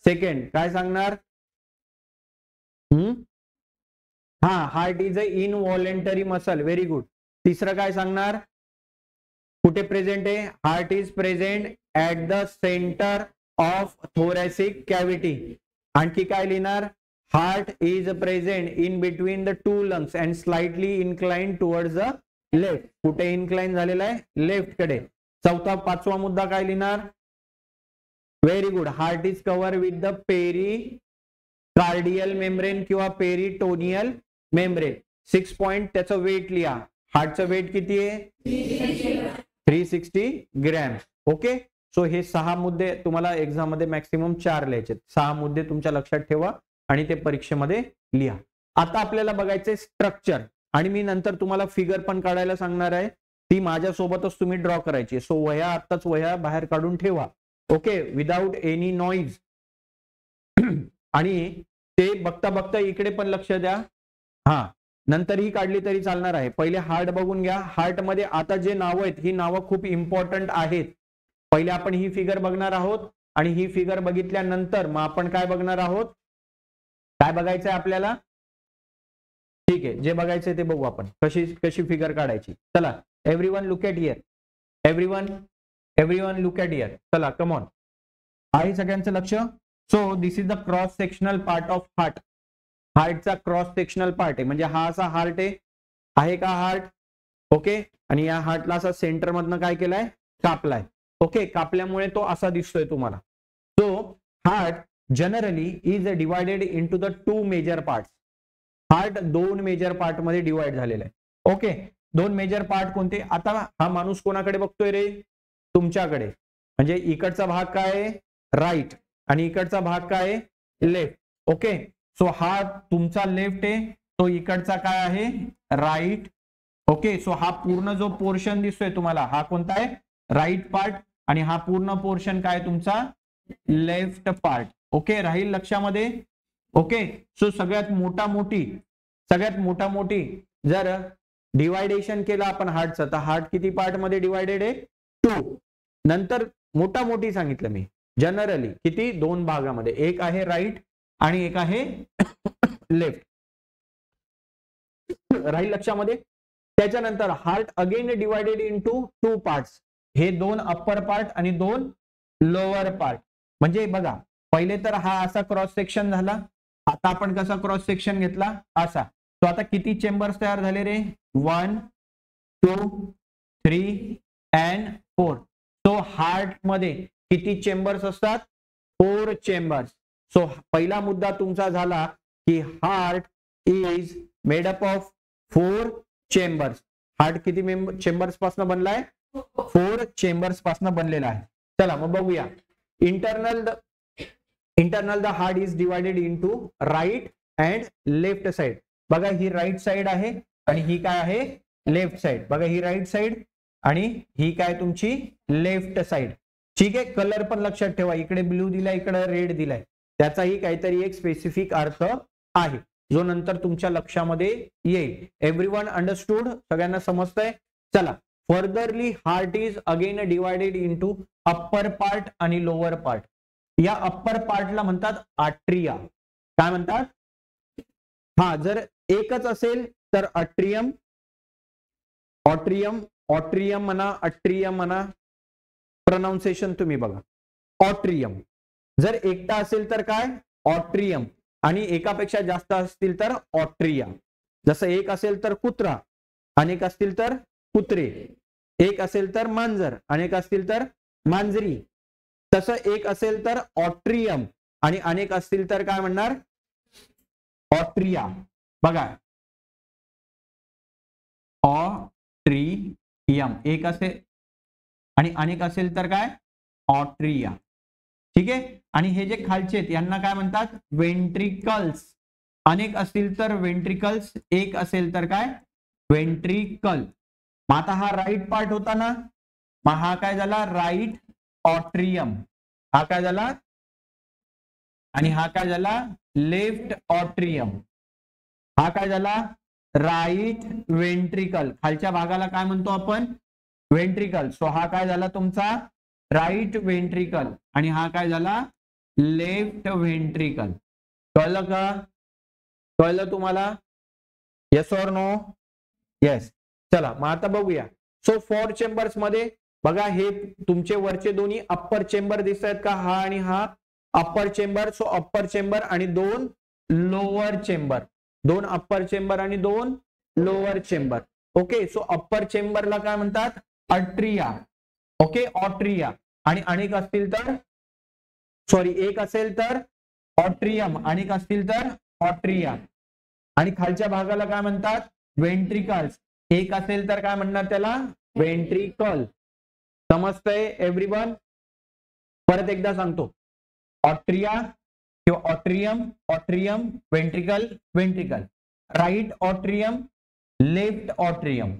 Second काय सांगणार? हा, heart is a involuntary muscle. Very good. तिसरं काय सांगणार? कुठे प्रेझेंट आहे? Heart is present at the centre of thoracic cavity. आणखी काय लिहिणार? Heart is present in between the two lungs and slightly inclined towards the left. कुठे incline झालेला आहे? लेफ्ट कडे. चौथा, पाचवा मुद्दा काय लिहिणार? Very good. Heart is cover with the pericardial membrane किंवा पेरिटोनियल मेम्ब्रेन. 6 पॉइंट त्याचं वेट लिहा. हार्टचं वेट किती आहे? 360 ग्रॅम. ओके. सो हे 6 मुद्दे तुम्हाला एक्झाम मध्ये मॅक्सिमम 4 लिहायचे. 6 मुद्दे तुमच्या लक्षात ठेवा आणि ते परीक्षेमध्ये लिहा. आता आपल्याला बघायचे स्ट्रक्चर, आणि मी नंतर तुम्हाला फिगर पण काढायला सांगणार आहे. ती माझ्यासोबतच तुम्ही ड्रॉ करायची. सो वह्या आत्ताच वह्या बाहेर काढून ठेवा. ओके. Without any noise. आणि ते बघता बघता इकडे पण लक्ष द्या. हा, नंतर ही काढली तरी चालणार आहे. पहिले हार्ट बघून घ्या. हार्ट मध्ये आता जे नावं आहेत, ही नावं खूप इम्पॉर्टंट आहेत. पहिले आपण ही फिगर बघणार आहोत आणि ही फिगर बघितल्यानंतर मग आपण काय बघणार आहोत? काय बघायचंय आपल्याला? ठीक आहे, जे बघायचंय ते बघू आपण. कशी फिगर काढायची. चला, everyone look at here. Everyone look at here. चला, कम ऑन. आहे सगळ्यांचं लक्ष? So this is the cross sectional part of heart. हार्टचा क्रॉस सेक्शनल पार्ट आहे. म्हणजे हा असा हार्ट आहे का हार्ट? ओके. आणि या हार्टला असा सेंटर मधनं काय केलंय? कापलाय. ओके. कापल्यामुळे तो असा दिसतोय तुम्हाला. So heart generally is divided into the 2 major part. Heart 2 major part मध्ये डिवाइड झालेला आहे. ओके. 2 मेजर पार्ट कोणते? आता हा माणूस कोणाकडे बघतोय रे? तुमच्याकडे. म्हणजे इकडचा भाग काय आहे? राईट. आणि इकडचा भाग काय आहे? लेफ्ट. ओके. सो हा तुमचा लेफ्ट आहे, तो इकडचा काय आहे? राईट. ओके. सो हा पूर्ण जो पोर्शन दिसतोय तुम्हाला, हा कोणता आहे? Right part. आणि हा पूर्ण पोर्शन काय तुमचा? Left part. ओके. राहील लक्षामध्ये? ओके. सो सगळ्यात मोठा मोठी जर डिवायडेशन केलं आपण हार्टचं, तर हार्ट किती पार्ट मध्ये डिवायडेड आहे? 2. नंतर मोठी सांगितलं मी. जनरली किती? 2 भागामध्ये. एक आहे राईट आणि एक आहे लेफ्ट. राहील लक्षामध्ये? त्याच्यानंतर heart again divided into 2 parts. हे 2 अप्पर पार्ट आणि 2 लोअर पार्ट. म्हणजे बघा, पहिले तर हा असा क्रॉस सेक्शन झाला. आता आपण कसा क्रॉस सेक्शन घेतला? असा. तो आता किती चेंबर्स तयार झाले रे? 1, 2, 3 अँड 4. सो हार्ट मध्ये किती चेंबर्स असतात? 4 चेंबर्स. सो पहिला मुद्दा तुमचा झाला की heart is made up of 4 chambers. Heart किती चेंबर्स पासून बनलाय? 4 चेंबर्स पासून बनलेला आहे. चला मग बघूया. Internal the heart is divided into right and left side. बघा, ही राईट साइड आहे आणि ही काय आहे? Left side. बघा, ही राईट साइड आणि ही काय तुमची? Left side. ठीक आहे. कलर पण लक्षात ठेवा. इकडे ब्ल्यू दिलाय, इकडे रेड दिलाय. त्याचाही काहीतरी एक स्पेसिफिक अर्थ आहे, जो नंतर तुमच्या लक्षामध्ये येईल. Everyone understood? सगळ्यांना समजतंय? चला, furtherly heart is again divided into upper part आणि लोअर पार्ट. या अप्पर पार्टला म्हणतात आर्ट्रिया. काय म्हणतात? हा, जर एकच असेल तर अट्रियम, ऑट्रियम, ऑट्रियम म्हणा, अट्रियम म्हणा, प्रोनाउन्सिएशन तुम्ही बघा. ऑट्रियम. जर एकटा असेल तर काय ऑट्रियम, आणि एकापेक्षा जास्त असतील तर ऑट्रिया. जसं एक असेल तर कुत्रा, अनेक असतील तर कुत्रे, एक असेल तर मांजर, अनेक असतील तर मांजरी. तसं एक असेल तर ऑट्रियम आणि अनेक असतील तर काय म्हणणार ऑट्रिया. बघा ऑट्रियम एक असेल आणि अनेक असेल तर काय ऑट्रिया. ठीक आहे. आणि हे जे खालचे आहेत यांना काय म्हणतात वेंट्रिकल्स. अनेक असतील तर वेंट्रिकल्स, एक असेल तर काय वेंट्रिकल. मग आता हा राईट पार्ट होता ना, मग हा काय झाला राईट ऑट्रियम, हा काय झाला, आणि हा काय झाला लेफ्ट ऑट्रियम, हा काय झाला राईट वेंट्रिकल. खालच्या भागाला काय म्हणतो आपण वेंट्रिकल. सो हा काय झाला तुमचा राईट वेंट्रिकल आणि हा काय झाला लेफ्ट वेंट्रिकल. कळलं का? कळलं तुम्हाला? Yes or no? येस. चला मग आता बघूया. सो 4 चेंबर्स मध्ये बघा हे तुमचे वरचे दोन्ही अप्पर चेंबर दिसत आहेत का, हा आणि हा upper chamber. So upper chamber आणि 2 लोअर चेंबर, 2 अप्पर चेंबर आणि 2 lower chamber. Okay. So upper चेंबरला काय म्हणतात अट्रिया. Okay atria. आणि अनेक असतील तर सॉरी एक असेल तर ऑट्रियम, अनेक असतील तर ऑट्रिया. आणि खालच्या भागाला काय म्हणतात वेंट्रिकल्स, एक असेल तर काय म्हणणार त्याला वेंट्रिकल. समजतंय एव्हरीवन? परत एकदा सांगतो. ऑट्रिया किंवा atrium, atrium, ventricle, ventricle. Right atrium, left atrium,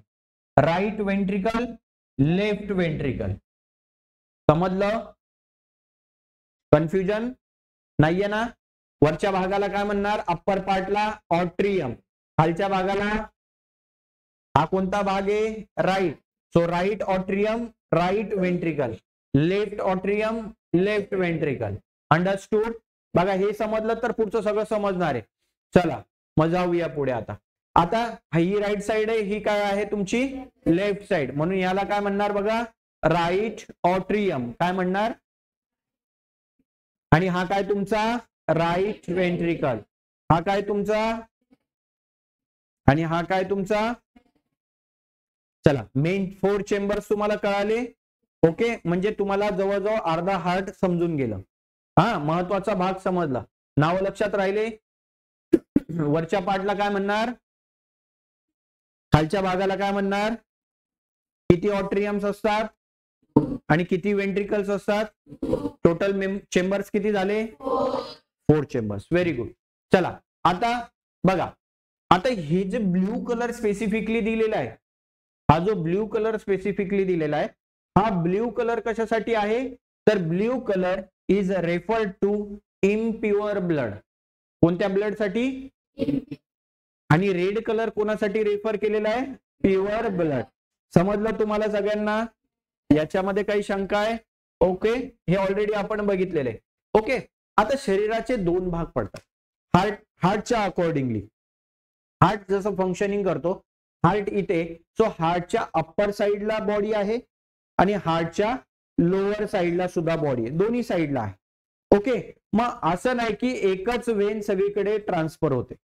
right ventricle, left ventricle. समजलं? कन्फ्युजन नाहीये ना? वरच्या भागाला काय म्हणणार अप्पर पार्टला ऑट्रियम, खालच्या भागाला हा कोणता भाग आहे right. So right atrium right ventricle, left atrium left ventricle. Understood? बघा हे समजलं तर पुढचं सगळं समजणार आहे. चला मग जाऊया पुढे. आता आता ही राईट साइड आहे, ही काय आहे तुमची लेफ्ट साइड, म्हणून याला काय म्हणणार बघा राईट ऑट्रियम. काय म्हणणार? आणि हा काय तुमचा राईट वेंट्रिकल, हा काय तुमचा, आणि हा काय तुमचा. चला मेन 4 चेंबर्स तुम्हाला कळाले. ओके. म्हणजे तुम्हाला जवळजवळ अर्धा हार्ट समजून गेलं. हा महत्वाचा भाग समजला. नाव लक्षात राहिले. वरच्या पार्टला काय म्हणणार, खालच्या भागाला काय म्हणणार, किती ऑट्रियम्स असतात आणि किती वेंट्रिकल्स असतात. टोटल चेंबर्स किती झाले 4 चेंबर्स. Very good. चला आता बघा, आता हे जे ब्ल्यू कलर स्पेसिफिकली दिलेला आहे, हा जो ब्ल्यू कलर स्पेसिफिकली दिलेला आहे, हा ब्ल्यू कलर कशासाठी आहे तर blue colour is referred to impure blood. कोणत्या ब्लड साठी? आणि रेड कलर कोणासाठी रेफर केलेला आहे प्युअर ब्लड. समजलं तुम्हाला सगळ्यांना? याच्यामध्ये काही शंका आहे? ओके. हे ऑलरेडी आपण बघितलेले आहे. ओके. आता शरीराचे 2 भाग पडतात हार्टच्या अकॉर्डिंगली. हार्ट जसं फंक्शनिंग करतो, हार्ट इथे, सो हार्टच्या अप्पर साइडला बॉडी आहे आणि हार्टच्या लोअर साइडला सुद्धा बॉडी आहे, दोन्ही साइडला आहे. ओके. मग असं नाही की एकच वेन सगळीकडे ट्रान्सफर होते.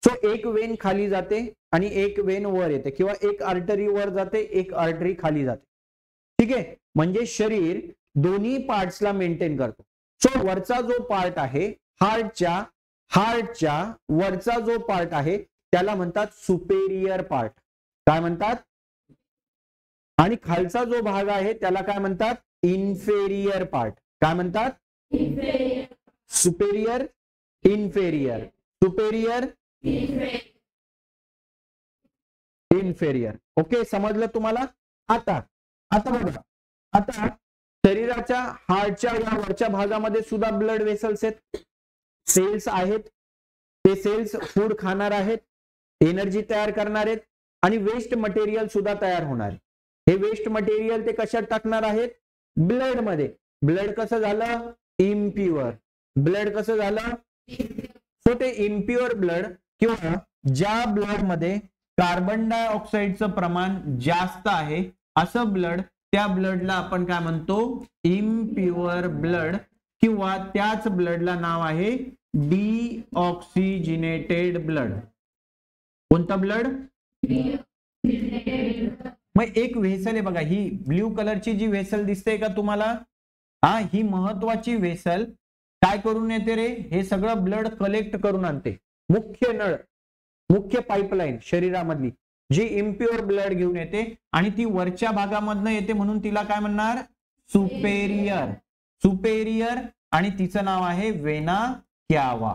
सो एक वेन खाली जाते आणि एक वेन वर येते, किंवा एक आर्टरी वर जाते एक आर्टरी खाली जाते. ठीक आहे. म्हणजे शरीर दोन्ही पार्ट्सला मेंटेन करतो. सो वरचा जो पार्ट आहे हार्टच्या वरचा जो पार्ट आहे त्याला म्हणतात सुपेरियर पार्ट. काय म्हणतात? आणि खालचा जो भाग आहे त्याला काय म्हणतात इन्फेरियर पार्ट. काय म्हणतात? Superior inferior, superior inferior. Okay. समजलं तुम्हाला? आता बघा, आता शरीराच्या हार्टच्या या वरच्या भागामध्ये सुद्धा ब्लड वेसल्स आहेत, सेल्स आहेत. ते सेल्स फूड खाणार आहेत, एनर्जी तयार करणार आहेत आणि वेस्ट मटेरियल सुद्धा तयार होणार आहे. हे वेस्ट मटेरियल ते कशात टाकणार आहेत ब्लड मध्ये. ब्लड कसं झालं इम्प्युअर. ब्लड कसं झालं? सो ते इम्प्युअर ब्लड किंवा ज्या ब्लड मध्ये कार्बन डायऑक्साईडचं प्रमाण जास्त आहे असं ब्लड, त्या ब्लडला आपण काय म्हणतो, इम्प्युअर ब्लड, किंवा त्याच ब्लडला नाव आहे डिऑक्सिजिनेटेड ब्लड. कोणता ब्लड? मग एक व्हेसल आहे बघा, ही ब्ल्यू कलरची जी व्हेसल दिसते का तुम्हाला, हा, ही महत्वाची व्हेसल काय करून येते रे, हे सगळं ब्लड कलेक्ट करून आणते. मुख्य नळ, मुख्य पाईपलाईन शरीरामधली जी इम्प्युअर ब्लड घेऊन येते आणि ती वरच्या भागामधनं येते म्हणून तिला काय म्हणणार, सुपेरियर. सुपेरियर, आणि तिचं नाव आहे वेना क्यावा.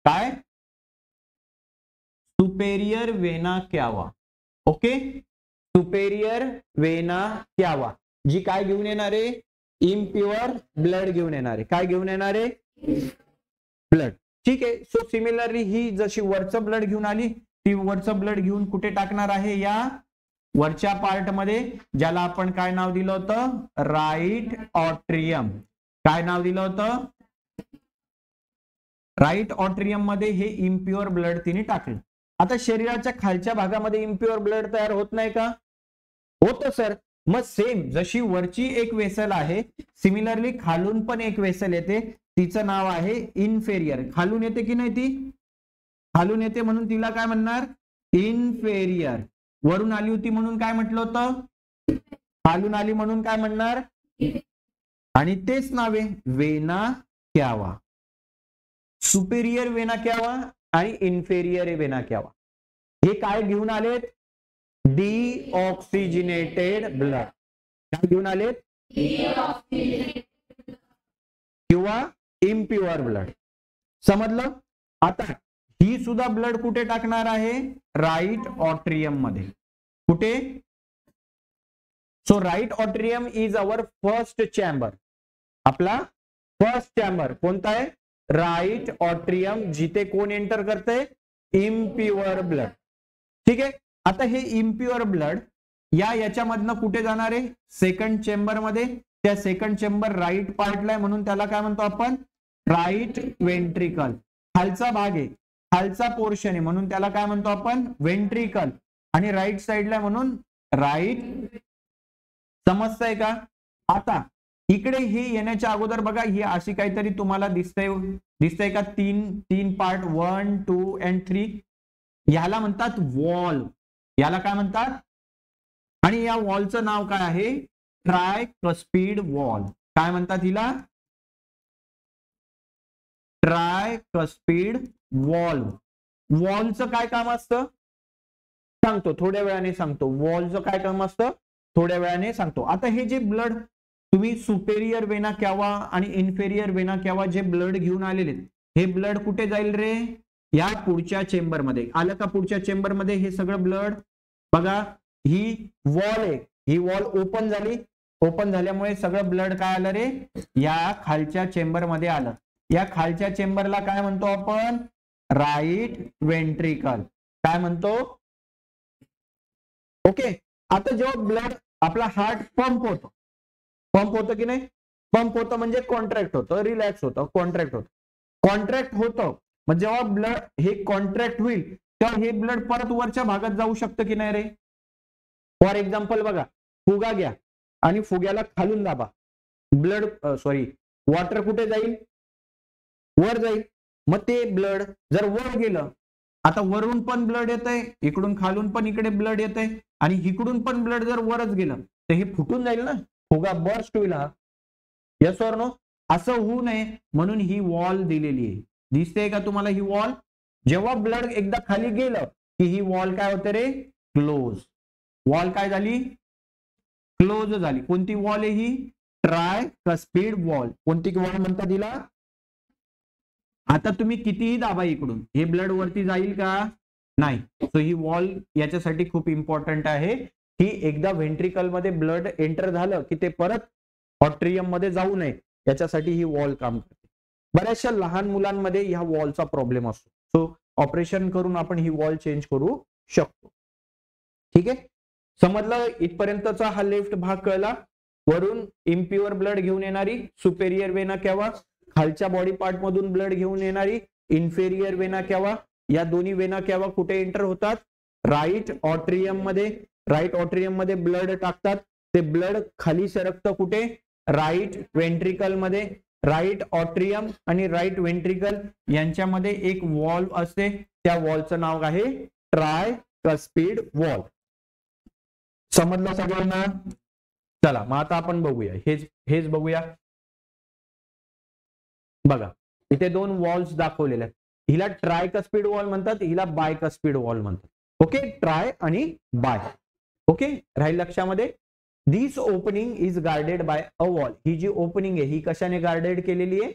काय? Superior vena cava. Okay, superior vena cava, जी काय घेऊन येणार आहे, इम्प्युअर ब्लड घेऊन येणार आहे. काय घेऊन येणार आहे? ब्लड. ठीक आहे. सो सिमिलरली ही जशी वरचं ब्लड घेऊन आली, ती वरचं ब्लड घेऊन कुठे टाकणार आहे, या वरच्या पार्ट मध्ये, ज्याला आपण काय नाव दिलं होतं, राईट ऑट्रियम. काय नाव दिलं होतं? राईट ऑट्रियम मध्ये हे इम्प्युअर ब्लड तिने टाकलं. आता शरीराच्या खालच्या भागामध्ये इम्प्युअर ब्लड तयार होत नाही का? होतं सर. मग सेम जशी वरची एक वेसल आहे, सिमिलरली खालून पण एक वेसल येते, तिचं नाव आहे इन्फेरियर. खालून येते की नाही ती? खालून येते म्हणून तिला काय म्हणणार, इन्फेरियर. वरून आली होती म्हणून काय म्हटलं होतं, खालून आली म्हणून काय म्हणणार, आणि तेच नाव आहे वेना क्यावा. सुपेरियर वेना क्यावा आणि इन्फेरियर वेना क्यावा. हे काय घेऊन आलेत, डिऑक्सिजिनेटेड ब्लड. काय घेऊन आलेत, किंवा इम्प्युअर ब्लड. समजलं? आता ही सुद्धा ब्लड कुठे टाकणार आहे, राईट ऑट्रियम मध्ये. कुठे? So right atrium is our first chamber. आपला फर्स्ट चॅम्बर कोणता आहे, राईट ऑट्रियम, जिथे कोण एंटर करते, इम्प्युअर ब्लड. ठीक आहे. आता हे इम्प्युअर ब्लड याच्यामधनं कुठे जाणार आहे, सेकंड चेंबर मध्ये. त्या सेकंड चेंबर राईट पार्टला आहे म्हणून त्याला काय म्हणतो आपण, राईट वेंट्रिकल. खालचा भाग आहे, खालचा पोर्शन आहे म्हणून त्याला काय म्हणतो आपण, वेंट्रिकल. आणि राईट साइडला म्हणून राईट. समजतंय का? आता इकडे हे येण्याच्या अगोदर बघा, ही अशी काहीतरी तुम्हाला दिसतंय का, तीन पार्ट, 1, 2 and 3. याला म्हणतात वॉल. याला काय म्हणतात? आणि या वॉलचं नाव काय आहे, ट्रायकस्पिड वॉल. काय म्हणतात हिला? ट्रायकस्पिड वॉल. वॉलचं काय काम असतं सांगतो, थोड्या वेळाने सांगतो. वॉलचं काय काम असतं थोड्या वेळाने सांगतो. आता हे जे ब्लड तुम्ही सुपेरियर वेना क्यावा आणि इन्फेरियर वेना क्यावा जे ब्लड घेऊन आलेले, हे ब्लड कुठे जाईल रे, या पुढच्या चेंबर मध्ये. आलं का पुढच्या चेंबर मध्ये हे सगळं ब्लड? बघा, ही वॉल आहे, ही वॉल ओपन झाली. ओपन झाल्यामुळे सगळं ब्लड काय आलं रे, या खालच्या चेंबर मध्ये आलं. या खालच्या चेंबरला काय म्हणतो आपण, राईट वेंट्रिकल. काय म्हणतो? ओके. आता जेव्हा ब्लड, आपला हार्ट पंप होतो, पंप होतं की नाही, पंप होतं म्हणजे कॉन्ट्रॅक्ट होतं, रिलॅक्स होतं, कॉन्ट्रॅक्ट होतं. कॉन्ट्रॅक्ट होतं मग जेव्हा ब्लड हे कॉन्ट्रॅक्ट होईल तेव्हा हे ब्लड परत वरच्या भागात जाऊ शकतं की नाही रे. फॉर एक्झाम्पल बघा, फुगा घ्या आणि फुग्याला खालून दाबा, ब्लड वॉटर कुठे जाईल, वर जाईल. मग ते ब्लड जर वर गेलं, आता वरून पण ब्लड येतंय, इकडून खालून पण इकडे ब्लड येतंय, आणि इकडून पण ब्लड जर वरच गेलं तर हे फुटून जाईल ना, फुगा बर्स्ट होईल. हा, यस ऑर नो? असं होऊ नये म्हणून ही वॉल दिलेली आहे. दिसते का तुम्हाला ही वॉल? जेव्हा ब्लड एकदा खाली गेलं की ही वॉल काय होते रे, क्लोज. वॉल काय झाली, क्लोज झाली. कोणती वॉल आहे ही, ट्रायकस्पिड वॉल. कोणती वॉल म्हणतात तिला? आता तुम्ही कितीही दाबा इकडून, हे ब्लड वरती जाईल का, नाही. सो ही वॉल याच्यासाठी खूप इम्पॉर्टंट आहे की एकदा व्हेंट्रिकल मध्ये ब्लड एंटर झालं की ते परत ऑट्रियम मध्ये जाऊ नये, याच्यासाठी ही वॉल काम करते. बऱ्याचशा लहान मुलांमध्ये ह्या वॉलचा प्रॉब्लेम असतो. सो ऑपरेशन करून आपण ही वॉल चेंज करू शकतो. ठीक आहे, समजलं? इथपर्यंतचा हा लेफ्ट भाग कळला. वरून इम्प्युअर ब्लड घेऊन येणारी सुपेरियर वेना क्यावा, खालच्या बॉडी पार्ट मधून ब्लड घेऊन येणारी इन्फेरियर वेना क्यावा. या दोन्ही वेना क्यावा कुठे एंटर होतात, राईट ऑट्रियम मध्ये ब्लड टाकतात, ते ब्लड खाली सरकतं कुठे, राईट वेंट्रिकल मध्ये. राईट ऑट्रियम आणि राईट वेंट्रिकल यांच्यामध्ये एक वॉल्व असते, त्या वॉलचं नाव आहे ट्रायकस्पिड वॉल. समजलं सगळ्यांना? चला मग आता आपण बघूया, हेच बघूया. बघा इथे दोन वॉल्स दाखवलेले आहेत, हिला ट्रायकस्पिड वॉल म्हणतात, हिला बायकस्पिड वॉल म्हणतात. ओके, ट्राय आणि बाय. ओके, राहील लक्षामध्ये. This opening is guarded by a valve. ही जी ओपनिंग आहे ही कशाने गार्डेड केलेली आहे,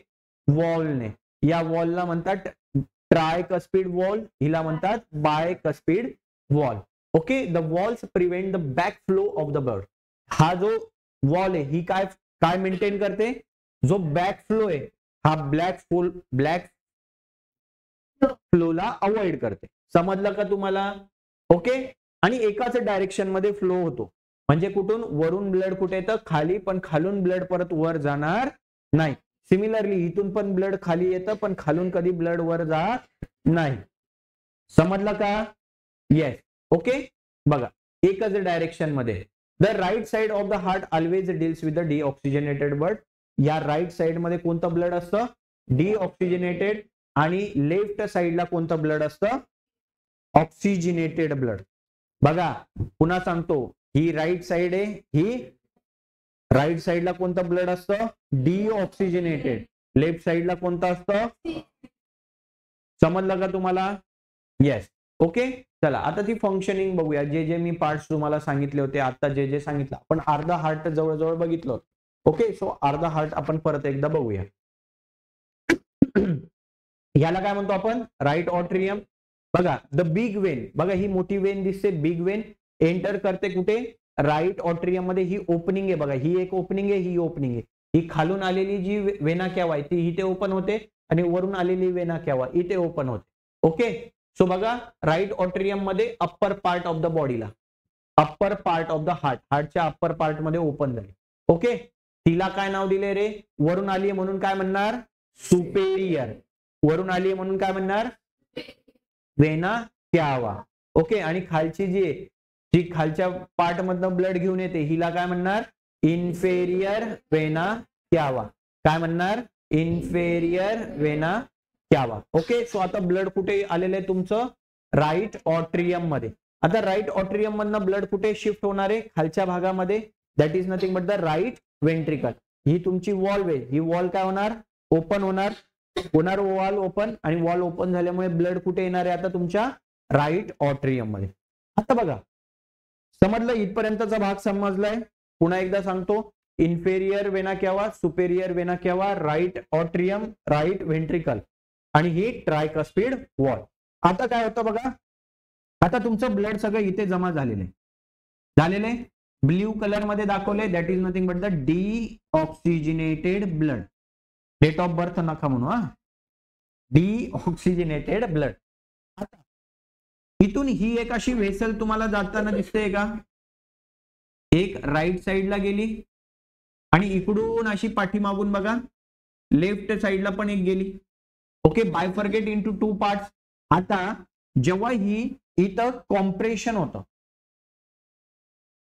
वॉलने. या वॉलला म्हणतात ट्रायकस्पिड वॉल, हिला म्हणतात bicuspid valve. Okay, the valves prevent the back flow of the blood. हा जो वॉल आहे ही काय मेंटेन करते, जो बॅक फ्लो आहे हा ब्लॅक फ्लोला अवॉइड करते. समजलं का तुम्हाला? ओके, आणि एकाच डायरेक्शन मध्ये फ्लो होतो, म्हणजे कुठून, वरून ब्लड कुठे येतं, खाली, पण खालून ब्लड परत वर जाणार नाही. सिमिलरली इथून पण ब्लड खाली येतं, पण खालून कधी ब्लड वर जात नाही. समजलं का? येस. ओके, बघा एकच डायरेक्शन मध्ये. The right side of the heart always deals with the deoxygenated blood. या राईट साइड मध्ये कोणतं ब्लड असतं, डीऑक्सिजनेटेड, आणि लेफ्ट साइडला कोणतं ब्लड असतं, ऑक्सिजनेटेड ब्लड. बघा पुन्हा सांगतो, ही राईट साइड आहे, ही राईट साइडला कोणतं ब्लड असतं, डीऑक्सिजनेटेड. लेफ्ट साइडला कोणतं असतं, समजलं का तुम्हाला? येस. ओके, चला आता ती फंक्शनिंग बघूया. जे मी पार्ट्स तुम्हाला सांगितले होते, आता जे सांगितलं आपण, अर्धा हार्ट जवळजवळ बघितलं. ओके, सो अर्धा हार्ट आपण परत एकदा बघूया. याला काय म्हणतो आपण, राईट ऑट्रियम. बघा द बिग वेन, बघा ही मोठी वेन दिसते, बिग वेन एंटर करते कुठे, राईट ऑट्रियम मध्ये. ही ओपनिंग आहे बघा, ही एक ओपनिंग आहे, ही ओपनिंग आहे. ही खालून आलेली जी वेना कॅवा आहे ती इथे ओपन होते, आणि वरून आलेली वेना कॅवा इथे ओपन होते. ओके, सो बघा राईट ऑट्रियम मध्ये अप्पर पार्ट ऑफ द बॉडीला, अप्पर पार्ट ऑफ द हार्टच्या अप्पर पार्ट मध्ये ओपन झाली. ओके, तिला काय नाव दिले रे, वरून आली म्हणून काय म्हणणार, सुपेरियर. वरून आली म्हणून काय म्हणणार, वेना कॅवा. ओके, आणि खालची जी खालच्या पार्ट मधनं ब्लड घेऊन येते हिला काय म्हणणार, इन्फेरियर वेना कॅवा. काय म्हणणार, inferior vena cava. Okay, so आता ब्लड कुठे आलेलं आहे तुमचं, राईट ऑट्रियम मध्ये. आता राईट ऑट्रियम मधनं ब्लड कुठे शिफ्ट होणार आहे, खालच्या भागामध्ये, that is nothing but the right ventricle. ही तुमची वॉल आहे, ही वॉल काय होणार, ओपन होणार वॉल ओपन, आणि वॉल ओपन झाल्यामुळे ब्लड कुठे येणार आहे आता तुमच्या राईट ऑट्रियम मध्ये. आता बघा समजलं, इथपर्यंतचा भाग समजलाय. पुन्हा एकदा सांगतो, inferior vena cava, superior vena cava, right atrium, right ventricle, आणि ही ट्रायकस्पिड वॉल. आता काय होतं बघा, आता तुमचं ब्लड सगळं इथे जमा झालेले ब्ल्यू कलर मध्ये दाखवले, that is nothing but the deoxygenated blood. Date of birth नका म्हणू, हा, डीऑक्सिजनेटेड ब्लड. आता इथून ही एक अशी वेसल तुम्हाला जाताना दिसते का, एक राईट साइडला गेली, आणि इकडून अशी पाठीमागून बघा लेफ्ट साइडला पण एक गेली. Okay, bifurcate into 2 parts. आता जेव्हा ही इथं कॉम्प्रेशन होतं,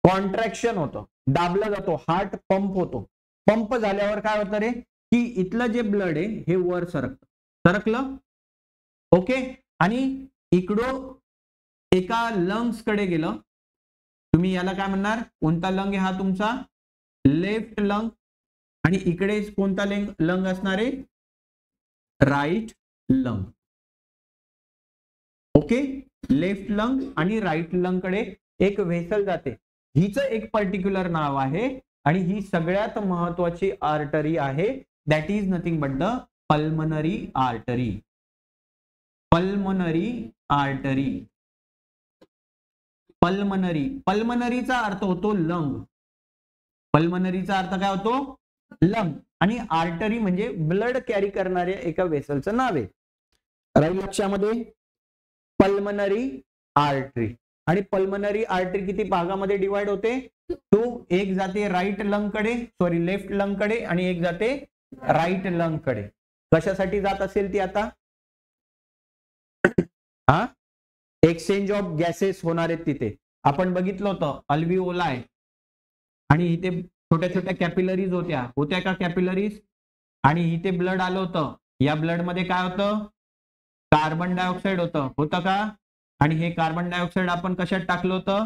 कॉन्ट्रॅक्शन होतं, दाबला जातो, हार्ट पंप होतो. पंप झाल्यावर काय होतं रे, की इथलं जे ब्लड आहे हे वर सरकलं. ओके, आणि इकडं एका लंग्स कडे गेलं. तुम्ही याला काय म्हणणार, कोणता लंग आहे हा तुमचा, लेफ्ट लंग, आणि इकडे कोणता लंग असणार आहे, right lung. Okay, left lung आणि राईट लंग कडे एक व्हेसल जाते, हिचं एक पर्टिक्युलर नाव आहे, आणि ही सगळ्यात महत्वाची आर्टरी आहे, that is nothing but the pulmonary artery. Pulmonary artery, पल्मनरीचा अर्थ होतो लंग. पल्मनरीचा अर्थ काय होतो, लंग, आणि आर्टरी म्हणजे ब्लड कॅरी करणाऱ्या एका वेसलचं नाव आहे. राईट लक्षामध्ये, पल्मनरी आर्टरी. आणि पल्मनरी आर्टरी किती भागामध्ये डिवाइड होते, तो एक जाते राईट लंग कडे, सॉरी लेफ्ट लंग कडे, आणि एक जाते राईट लंग कडे. कशासाठी जात असेल ती आता, हा, एक्सचेंज ऑफ गॅसेस होणार आहेत तिथे. आपण बघितलं होतं अल्व्हिओलाय आणि इथे छोट्या छोट्या कॅपिलरीज होत्या का कॅपिलरीज, आणि इथे ब्लड आलं होतं. या ब्लड मध्ये काय होतं, कार्बन डायऑक्साईड होतं का, आणि हे कार्बन डायऑक्साईड आपण कशात टाकलं होतं,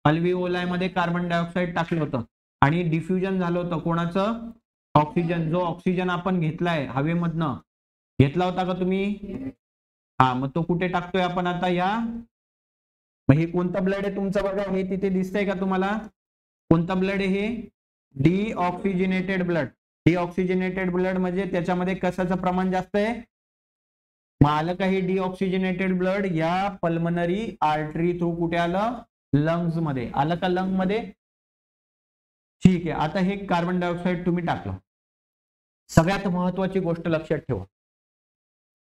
अल्व्हिओलाय मध्ये कार्बन डायऑक्साईड टाकलं होतं आणि डिफ्युजन झालं होतं कोणाचं, ऑक्सिजन. जो ऑक्सिजन आपण घेतलाय हवेमधनं, घेतला होता का तुम्ही, हा, मग तो कुठे टाकतोय आपण आता, या, मग हे कोणतं ब्लड आहे तुमचं बघा, हे तिथे दिसतंय का तुम्हाला, कोणतं ब्लड आहे हे, डिऑक्सिजनेटेड ब्लड. डिऑक्सिजनेटेड ब्लड म्हणजे त्याच्यामध्ये कशाचं प्रमाण जास्त आहे, मग आलं का हे डिऑक्सिजनेटेड ब्लड या पल्मनरी आर्टरी थ्रू कुठे आलं, लंग्स मध्ये आलं का, लंग मध्ये. ठीक आहे, आता हे कार्बन डायऑक्साईड तुम्ही टाकलं. सगळ्यात महत्वाची गोष्ट लक्षात ठेवा,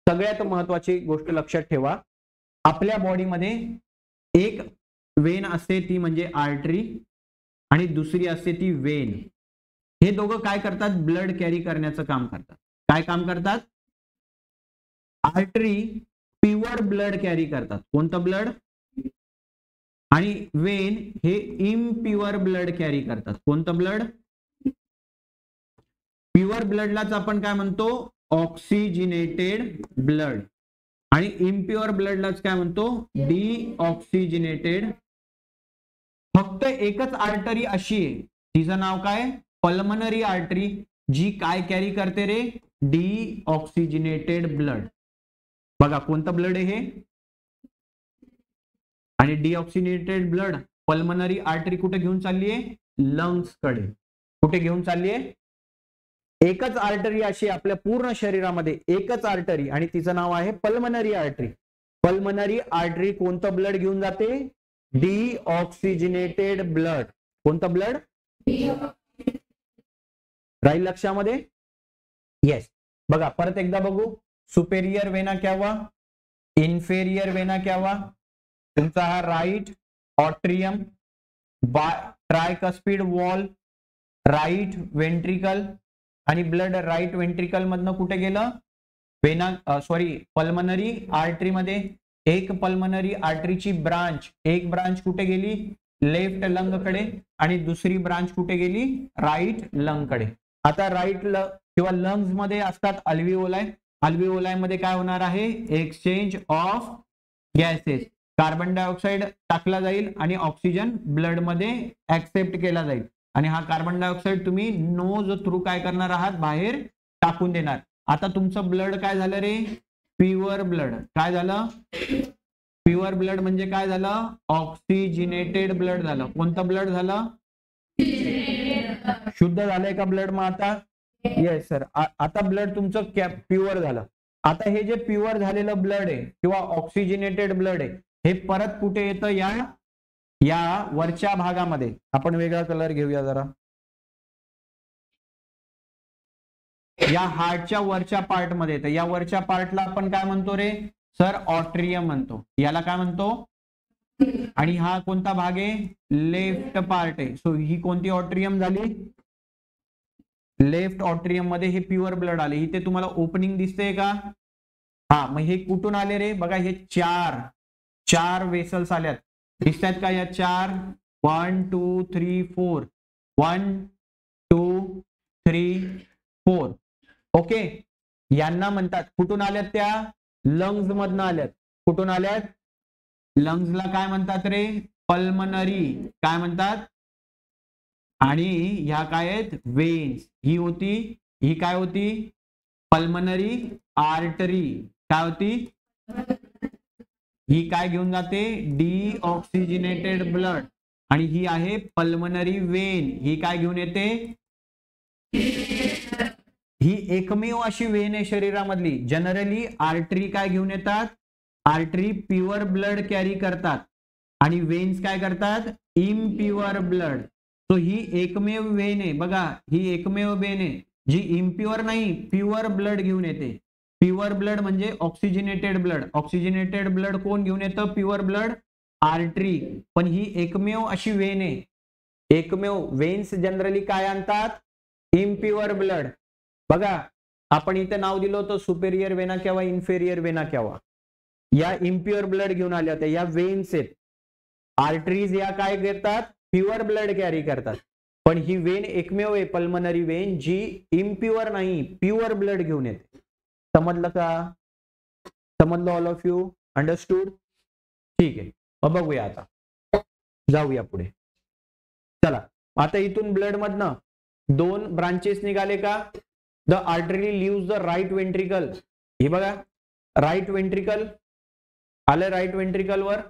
सगळ्यात महत्वाची गोष्ट लक्षात ठेवा, आपल्या बॉडीमध्ये एक वेन असते ती म्हणजे आर्टरी, आणि दुसरी असते ती वेन. हे दोघं काय करतात, ब्लड कॅरी करण्याचं काम करतात. काय काम करतात, आर्टरी प्युअर ब्लड कॅरी करतात, कोणतं ब्लड, आणि वेन हे इम्प्युअर ब्लड कॅरी करतात, कोणतं ब्लड, प्युअर ब्लडलाच आपण काय म्हणतो, ऑक्सिजिनेटेड ब्लड, आणि इम्प्युअर ब्लडलाच काय म्हणतो, डिऑक्सिजिनेटेड. फक्त एकच आर्टरी अशी आहे, तिचं नाव काय, पल्मनरी आर्टरी, जी काय कॅरी करते रे, डिऑक्सिजिनेटेड ब्लड. बघा कोणतं ब्लड आहे हे, आणि डिऑक्सिजिनेटेड ब्लड पल्मनरी आर्टरी कुठे घेऊन चालली आहे, लंग्स कडे. कुठे घेऊन चालली आहे, एकच आर्टरी अशी आपल्या पूर्ण शरीरामध्ये, एकच आर्टरी, आणि तिचं नाव आहे पल्मनरी आर्टरी. पल्मनरी आर्टरी कोणतं ब्लड घेऊन जाते, डिऑक्सिजनेटेड ब्लड. कोणतं ब्लड, राहील लक्षामध्ये, येस. बघा परत एकदा बघू, सुपेरियर वेना क्या हुआ, इन्फेरियर वेना क्या हुआ, तुमचा हा right atrium, tricuspid valve, right ventricle, आणि ब्लड राईट वेंट्रिकल मधनं कुठे गेलं, वेना सॉरी पल्मनरी आर्टरी मध्ये. एक पल्मनरी आर्टरीची ब्रांच, एक ब्रांच कुठे गेली, लेफ्ट लंग कडे, आणि दुसरी ब्रांच कुठे गेली, राईट लंग कडे. आता राईट किंवा लंग्स मध्ये असतात अल्व्हिओलाय. अल्व्हिओलाय मध्ये काय होणार आहे, exchange of gases, carbon dioxide टाकला जाईल आणि ऑक्सिजन ब्लड मध्ये ऍक्सेप्ट केला जाईल, आणि हा कार्बन डायऑक्साईड तुम्ही नोज थ्रू काय करणार आहात, बाहेर टाकून देणार. आता तुमचं ब्लड काय झालं रे, प्युअर ब्लड. काय झालं, प्युअर ब्लड म्हणजे काय झालं, ऑक्सिजिनेटेड ब्लड झालं. कोणतं ब्लड झालं, शुद्ध झालंय का ब्लड मग आता, येस सर. आता ब्लड तुमचं प्युअर झालं. आता हे जे प्युअर झालेलं ब्लड आहे किंवा ऑक्सिजिनेटेड ब्लड आहे, हे परत कुठे येतं, या वरच्या भागामध्ये. आपण वेगळा कलर घेऊया जरा, या हार्टच्या वरच्या पार्ट मध्ये येतं. या वरच्या पार्टला आपण काय म्हणतो रे सर, ऑट्रियम म्हणतो. याला काय म्हणतो, आणि हा कोणता भाग आहे, लेफ्ट पार्ट आहे. सो ही कोणती ऑट्रियम झाली, लेफ्ट ऑट्रियम मध्ये हे प्युअर ब्लड आले. इथे तुम्हाला ओपनिंग दिसते का, हा, मग हे कुठून आले रे, बघा हे चार वेसल्स आल्यात, दिसतात का, या चार, 1 2 3 4, 1 2 3 4. ओके, यांना म्हणतात, कुठून आल्यात, त्या लंग्स मधनं आल्यात. कुठून आल्यात, लंग्सला काय म्हणतात रे, पल्मनरी, काय म्हणतात, आणि ह्या काय आहेत, वेन्स. ही काय होती, पल्मनरी आर्टरी. काय होती, ही काय घेऊन जाते, डिऑक्सिजिनेटेड ब्लड, आणि ही आहे पल्मनरी वेन. ही काय घेऊन येते, ही एकमेव अशी वेन आहे शरीरामधली. जनरली आर्टरी काय घेऊन येतात, आर्टरी प्युअर ब्लड कॅरी करतात, आणि वेन्स काय करतात, इम्प्युअर ब्लड. सो ही एकमेव वेन आहे बघा, ही एकमेव वेन आहे जी इम्प्युअर नाही, प्युअर ब्लड घेऊन येते. प्युअर ब्लड म्हणजे ऑक्सिजिनेटेड ब्लड. ऑक्सिजिनेटेड ब्लड कोण घेऊन येतं, प्युअर ब्लड, आर्टरी. पण ही एकमेव अशी वेन आहे, एकमेव. वेन्स जनरली काय आणतात, इम्प्युअर ब्लड. बघा आपण इथे नाव दिलं होतं सुपेरियर वेना केव्हा, इन्फेरियर वेना केव्हा. या इम्प्युअर ब्लड घेऊन आल्या होत्या, या वेन्स आहेत. आर्टरीज या काय करतात, प्युअर ब्लड कॅरी करतात. पण ही वेन एकमेव आहे पल्मनरी वेन जी इम्प्युअर नाही, प्युअर ब्लड घेऊन येते. समजलं का? समजलं ऑल ऑफ यू? अंडरस्टूड? ठीक आहे, मग बघूया आता, जाऊया पुढे. चला आता इथून ब्लड मधनं 2 ब्रांचेस निघाले का? The artery leaves the right ventricle. हे बघा, राईट वेंट्रिकल आलं, राईट वेंट्रिकल वर,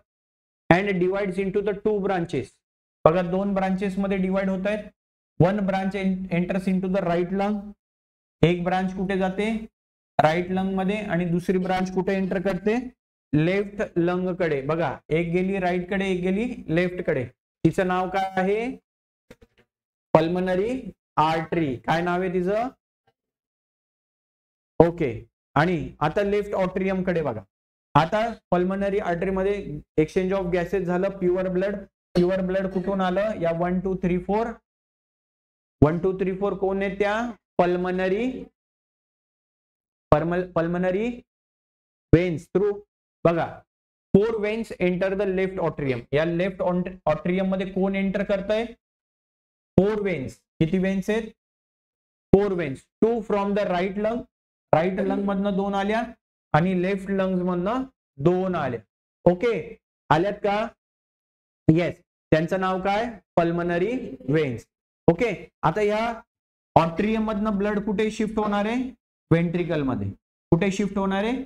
and divides into the 2 branches. बघा 2 ब्रांचेस मध्ये डिवाइड होत आहेत. 1 branch enters into the right lung. एक ब्रांच कुठे जाते? राईट लंग मध्ये, आणि दुसरी ब्रांच कुठे एंटर करते? लेफ्ट लंग कडे. बघा, एक गेली राईट कडे, एक गेली लेफ्ट कडे. तिचं नाव काय आहे? Pulmonary artery. काय नाव आहे तिचं? ओके. आणि आता लेफ्ट ऑट्रियम कडे बघा. आता पल्मनरी आर्टरी मध्ये एक्सचेंज ऑफ गॅसेस झालं, प्युअर ब्लड. प्युअर ब्लड कुठून आलं? या 1 2 3 4 1 2 3 4 कोण आहेत त्या? Pulmonary veins through. बघा, 4 veins enter the left atrium. या लेफ्ट ऑट्रियम मध्ये कोण एंटर करतंय? 4 वेन्स. किती वेन्स आहेत? 4 veins. 2 from the right lung. Right lung मधनं 2 आल्या, आणि लेफ्ट लंग मधनं 2 आल्या. ओके, आल्यात का? येस. त्यांचं नाव काय? Pulmonary veins. ओके. आता या ऑट्रियम मधनं ब्लड कुठे शिफ्ट होणार आहे? वेंट्रिकल मध्ये. कुठे शिफ्ट होणार आहे?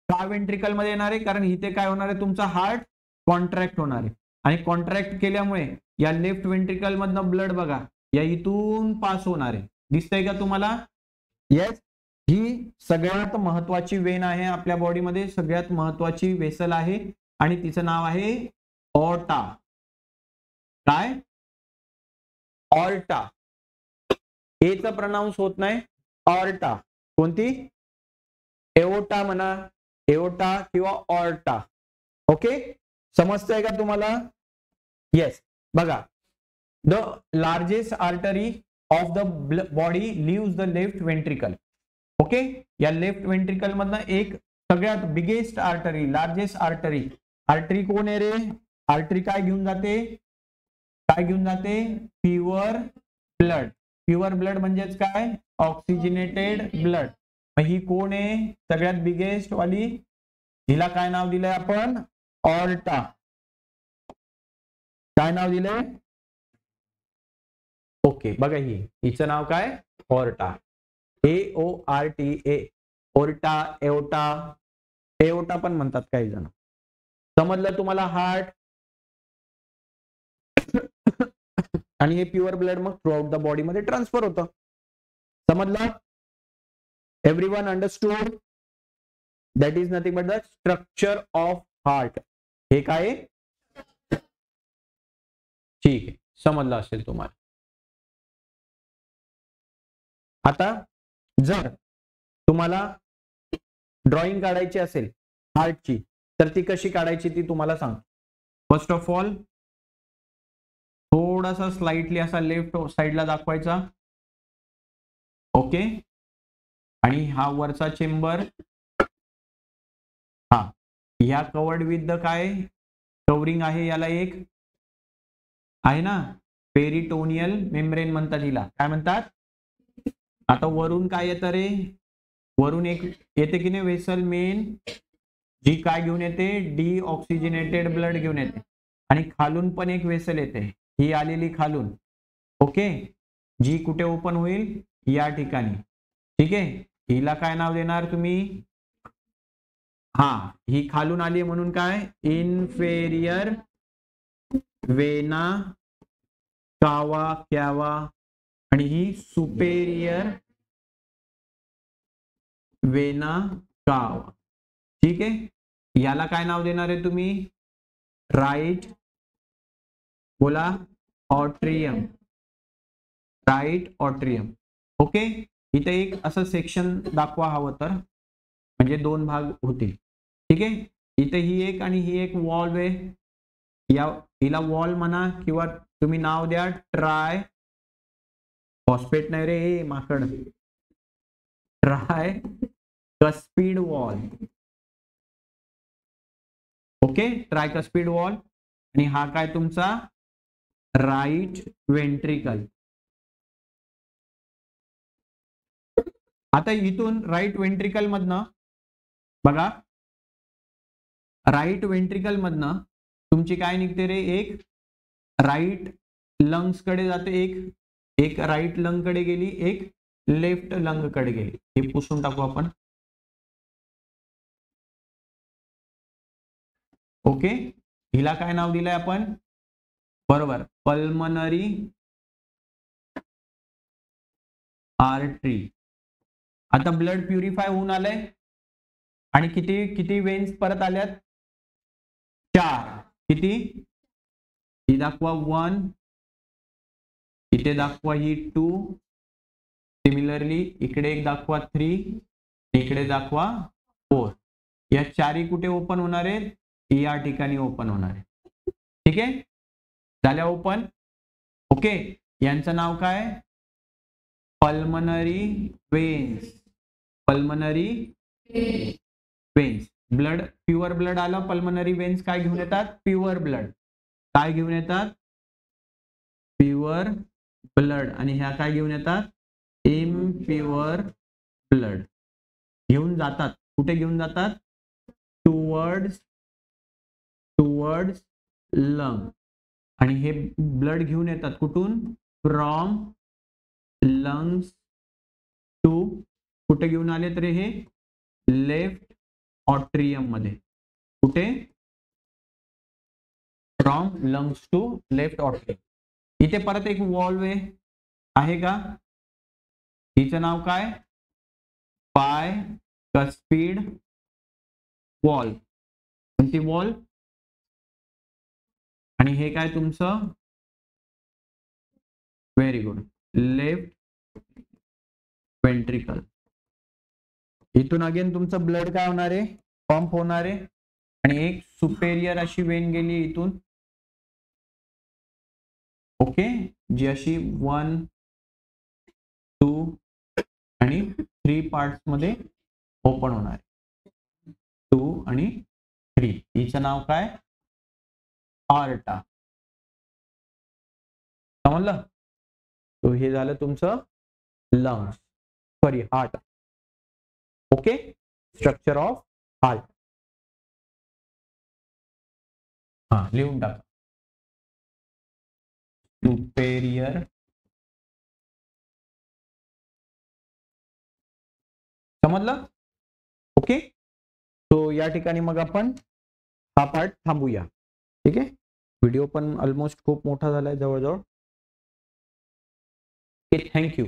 का वेंट्रिकल मध्ये येणार आहे? कारण इथे काय होणार आहे? तुमचा हार्ट कॉन्ट्रॅक्ट होणार आहे, आणि कॉन्ट्रॅक्ट केल्यामुळे या लेफ्ट वेंट्रिकल मधनं ब्लड बघा या इथून पास होणार आहे. दिसतंय का तुम्हाला? येस. ही सगळ्यात महत्वाची वेन आहे आपल्या बॉडीमध्ये, सगळ्यात महत्वाची वेसल आहे, आणि तिचं नाव आहे ऑर्टा. काय? ऑर्टा. एचं प्रनाउन्स होत नाही, ऑर्टा. कोणती? एओटा म्हणा, एओटा किंवा ऑर्टा. ओके, समजतंय का तुम्हाला? येस. बघा, the largest artery of the body leaves the left ventricle. Okay, या लेफ्ट वेंट्रिकल मधनं एक सगळ्यात biggest artery, largest artery. Artery कोण आहे रे? आर्टरी काय घेऊन जाते? काय घेऊन जाते? Pure blood. प्युअर ब्लड म्हणजेच काय? Oxygenated blood. ही कोण आहे? सगळ्यात बिगेस्ट वाली. हिला काय नाव दिलंय आपण? ऑर्टा. काय नाव दिलंय? ओके, बघा, हिचं नाव काय? Aorta. AORTA. Aorta, aorta, aorta पण म्हणतात काही जण. समजलं तुम्हाला? हार्ट आणि हे प्युअर ब्लड मग थ्रू आउट द बॉडी मध्ये ट्रान्सफर होतं. समजलं? Everyone understood? That is nothing but the structure of heart. हे काय? ठीक आहे, समजलं असेल तुम्हाला. आता जर तुम्हाला ड्रॉइंग काढायची असेल हार्टची, तर ती कशी काढायची ती तुम्हाला सांगतो. फर्स्ट ऑफ ऑल थोडासा स्लाइटली असा लेफ्ट साइडला दाखवायचा. ओके, आणि हा वरचा चेंबर, हा ह्या कवर्ड विथ द काय कवरिंग आहे, याला एक आहे ना पेरिटोनियल मेम्ब्रेन म्हणतात. हिला काय म्हणतात? आता वरून काय येतं रे? वरून एक येते की नाही वेसल मेन, जी काय घेऊन येते? डीऑक्सिजनेटेड ब्लड घेऊन येते. आणि खालून पण एक वेसल येते, ही आलेली खालून. ओके, जी कुठे ओपन होईल? या ठिकाणी. ठीक आहे, हिला काय नाव देणार तुम्ही? हा, ही खालून आली म्हणून काय? Inferior vena cava क्यावा. आणि ही सुपेरियर वेना कावा. ठीक आहे, याला काय नाव देणार आहे तुम्ही? राईट, बोला, ऑट्रियम. Right atrium. ओके, इथे एक असं सेक्शन दाखवा हवं तर, म्हणजे 2 भाग होतील. ठीक आहे, इथे ही एक आणि ही एक वॉल्व आहे. या हिला वॉल म्हणा, किंवा तुम्ही नाव द्या ट्राय फॉस्फेट नाही रे माकड, tricuspid valve. Okay, tricuspid valve. आणि हा काय तुमचा राईट वेंट्रिकल. आता इथून राईट वेंट्रिकल मधनं बघा, राईट वेंट्रिकल मधनं तुमची काय निघते रे, एक राईट लंग्स कडे जाते, एक राईट लंग कडे गेली, एक लेफ्ट लंग कडे गेली. हे पुसून टाकू आपण. ओके, हिला काय नाव दिलंय आपण, बरोबर, पल्मनरी आर्टरी. आता ब्लड प्युरिफाय होऊन आलंय आणि किती किती वेन्स परत आल्यात, 4. किती, ही दाखवा 1, इथे दाखवा ही 2, सिमिलरली इकडे एक दाखवा 3, इकडे दाखवा 4. या 4 कुठे ओपन होणार आहेत, या ठिकाणी ओपन होणार आहे. ठीक आहे, झाल्या ओपन. ओके, यांचं नाव काय, pulmonary veins. Pulmonary veins. Blood, pure blood आलं, पल्मनरी वेन्स काय घेऊन येतात, प्युअर ब्लड. काय घेऊन येतात, प्युअर ब्लड. आणि ह्या काय घेऊन येतात, इम्प्युअर ब्लड घेऊन जातात. कुठे घेऊन जातात, टुवर्ड्स लंग. आणि हे ब्लड घेऊन येतात कुठून, फ्रॉम लंग्स टू, कुठे घेऊन आले तर हे लेफ्ट ऑट्रियम मध्ये. कुठे, from lungs to left atrium. इथे परत एक वॉल्व आहे का, हिचं नाव काय, बायकस्पिड वॉल. कोणती वॉल, आणि हे काय तुमचं, व्हेरी गुड, लेफ्ट वेंट्रिकल. इथून अगेन तुमचं ब्लड काय होणार आहे, पंप होणार आहे. आणि एक सुपेरियर अशी वेन गेली इथून. ओके, जी अशी 1, 2 आणि 3 पार्ट्स मध्ये ओपन होणार आहे. 2 आणि 3. हिचं नाव काय, आर्टा. समजलं. तो हे झालं तुमचं lungs, sorry heart. Okay, structure of heart. हा, लिहून टाका, सुपेरियर समजलं. ओके, तो या ठिकाणी मग आपण हा पार्ट थांबूया. ठीक आहे, व्हिडिओ पण ऑलमोस्ट खूप मोठा झालाय, जवळजवळ. थँक्यू.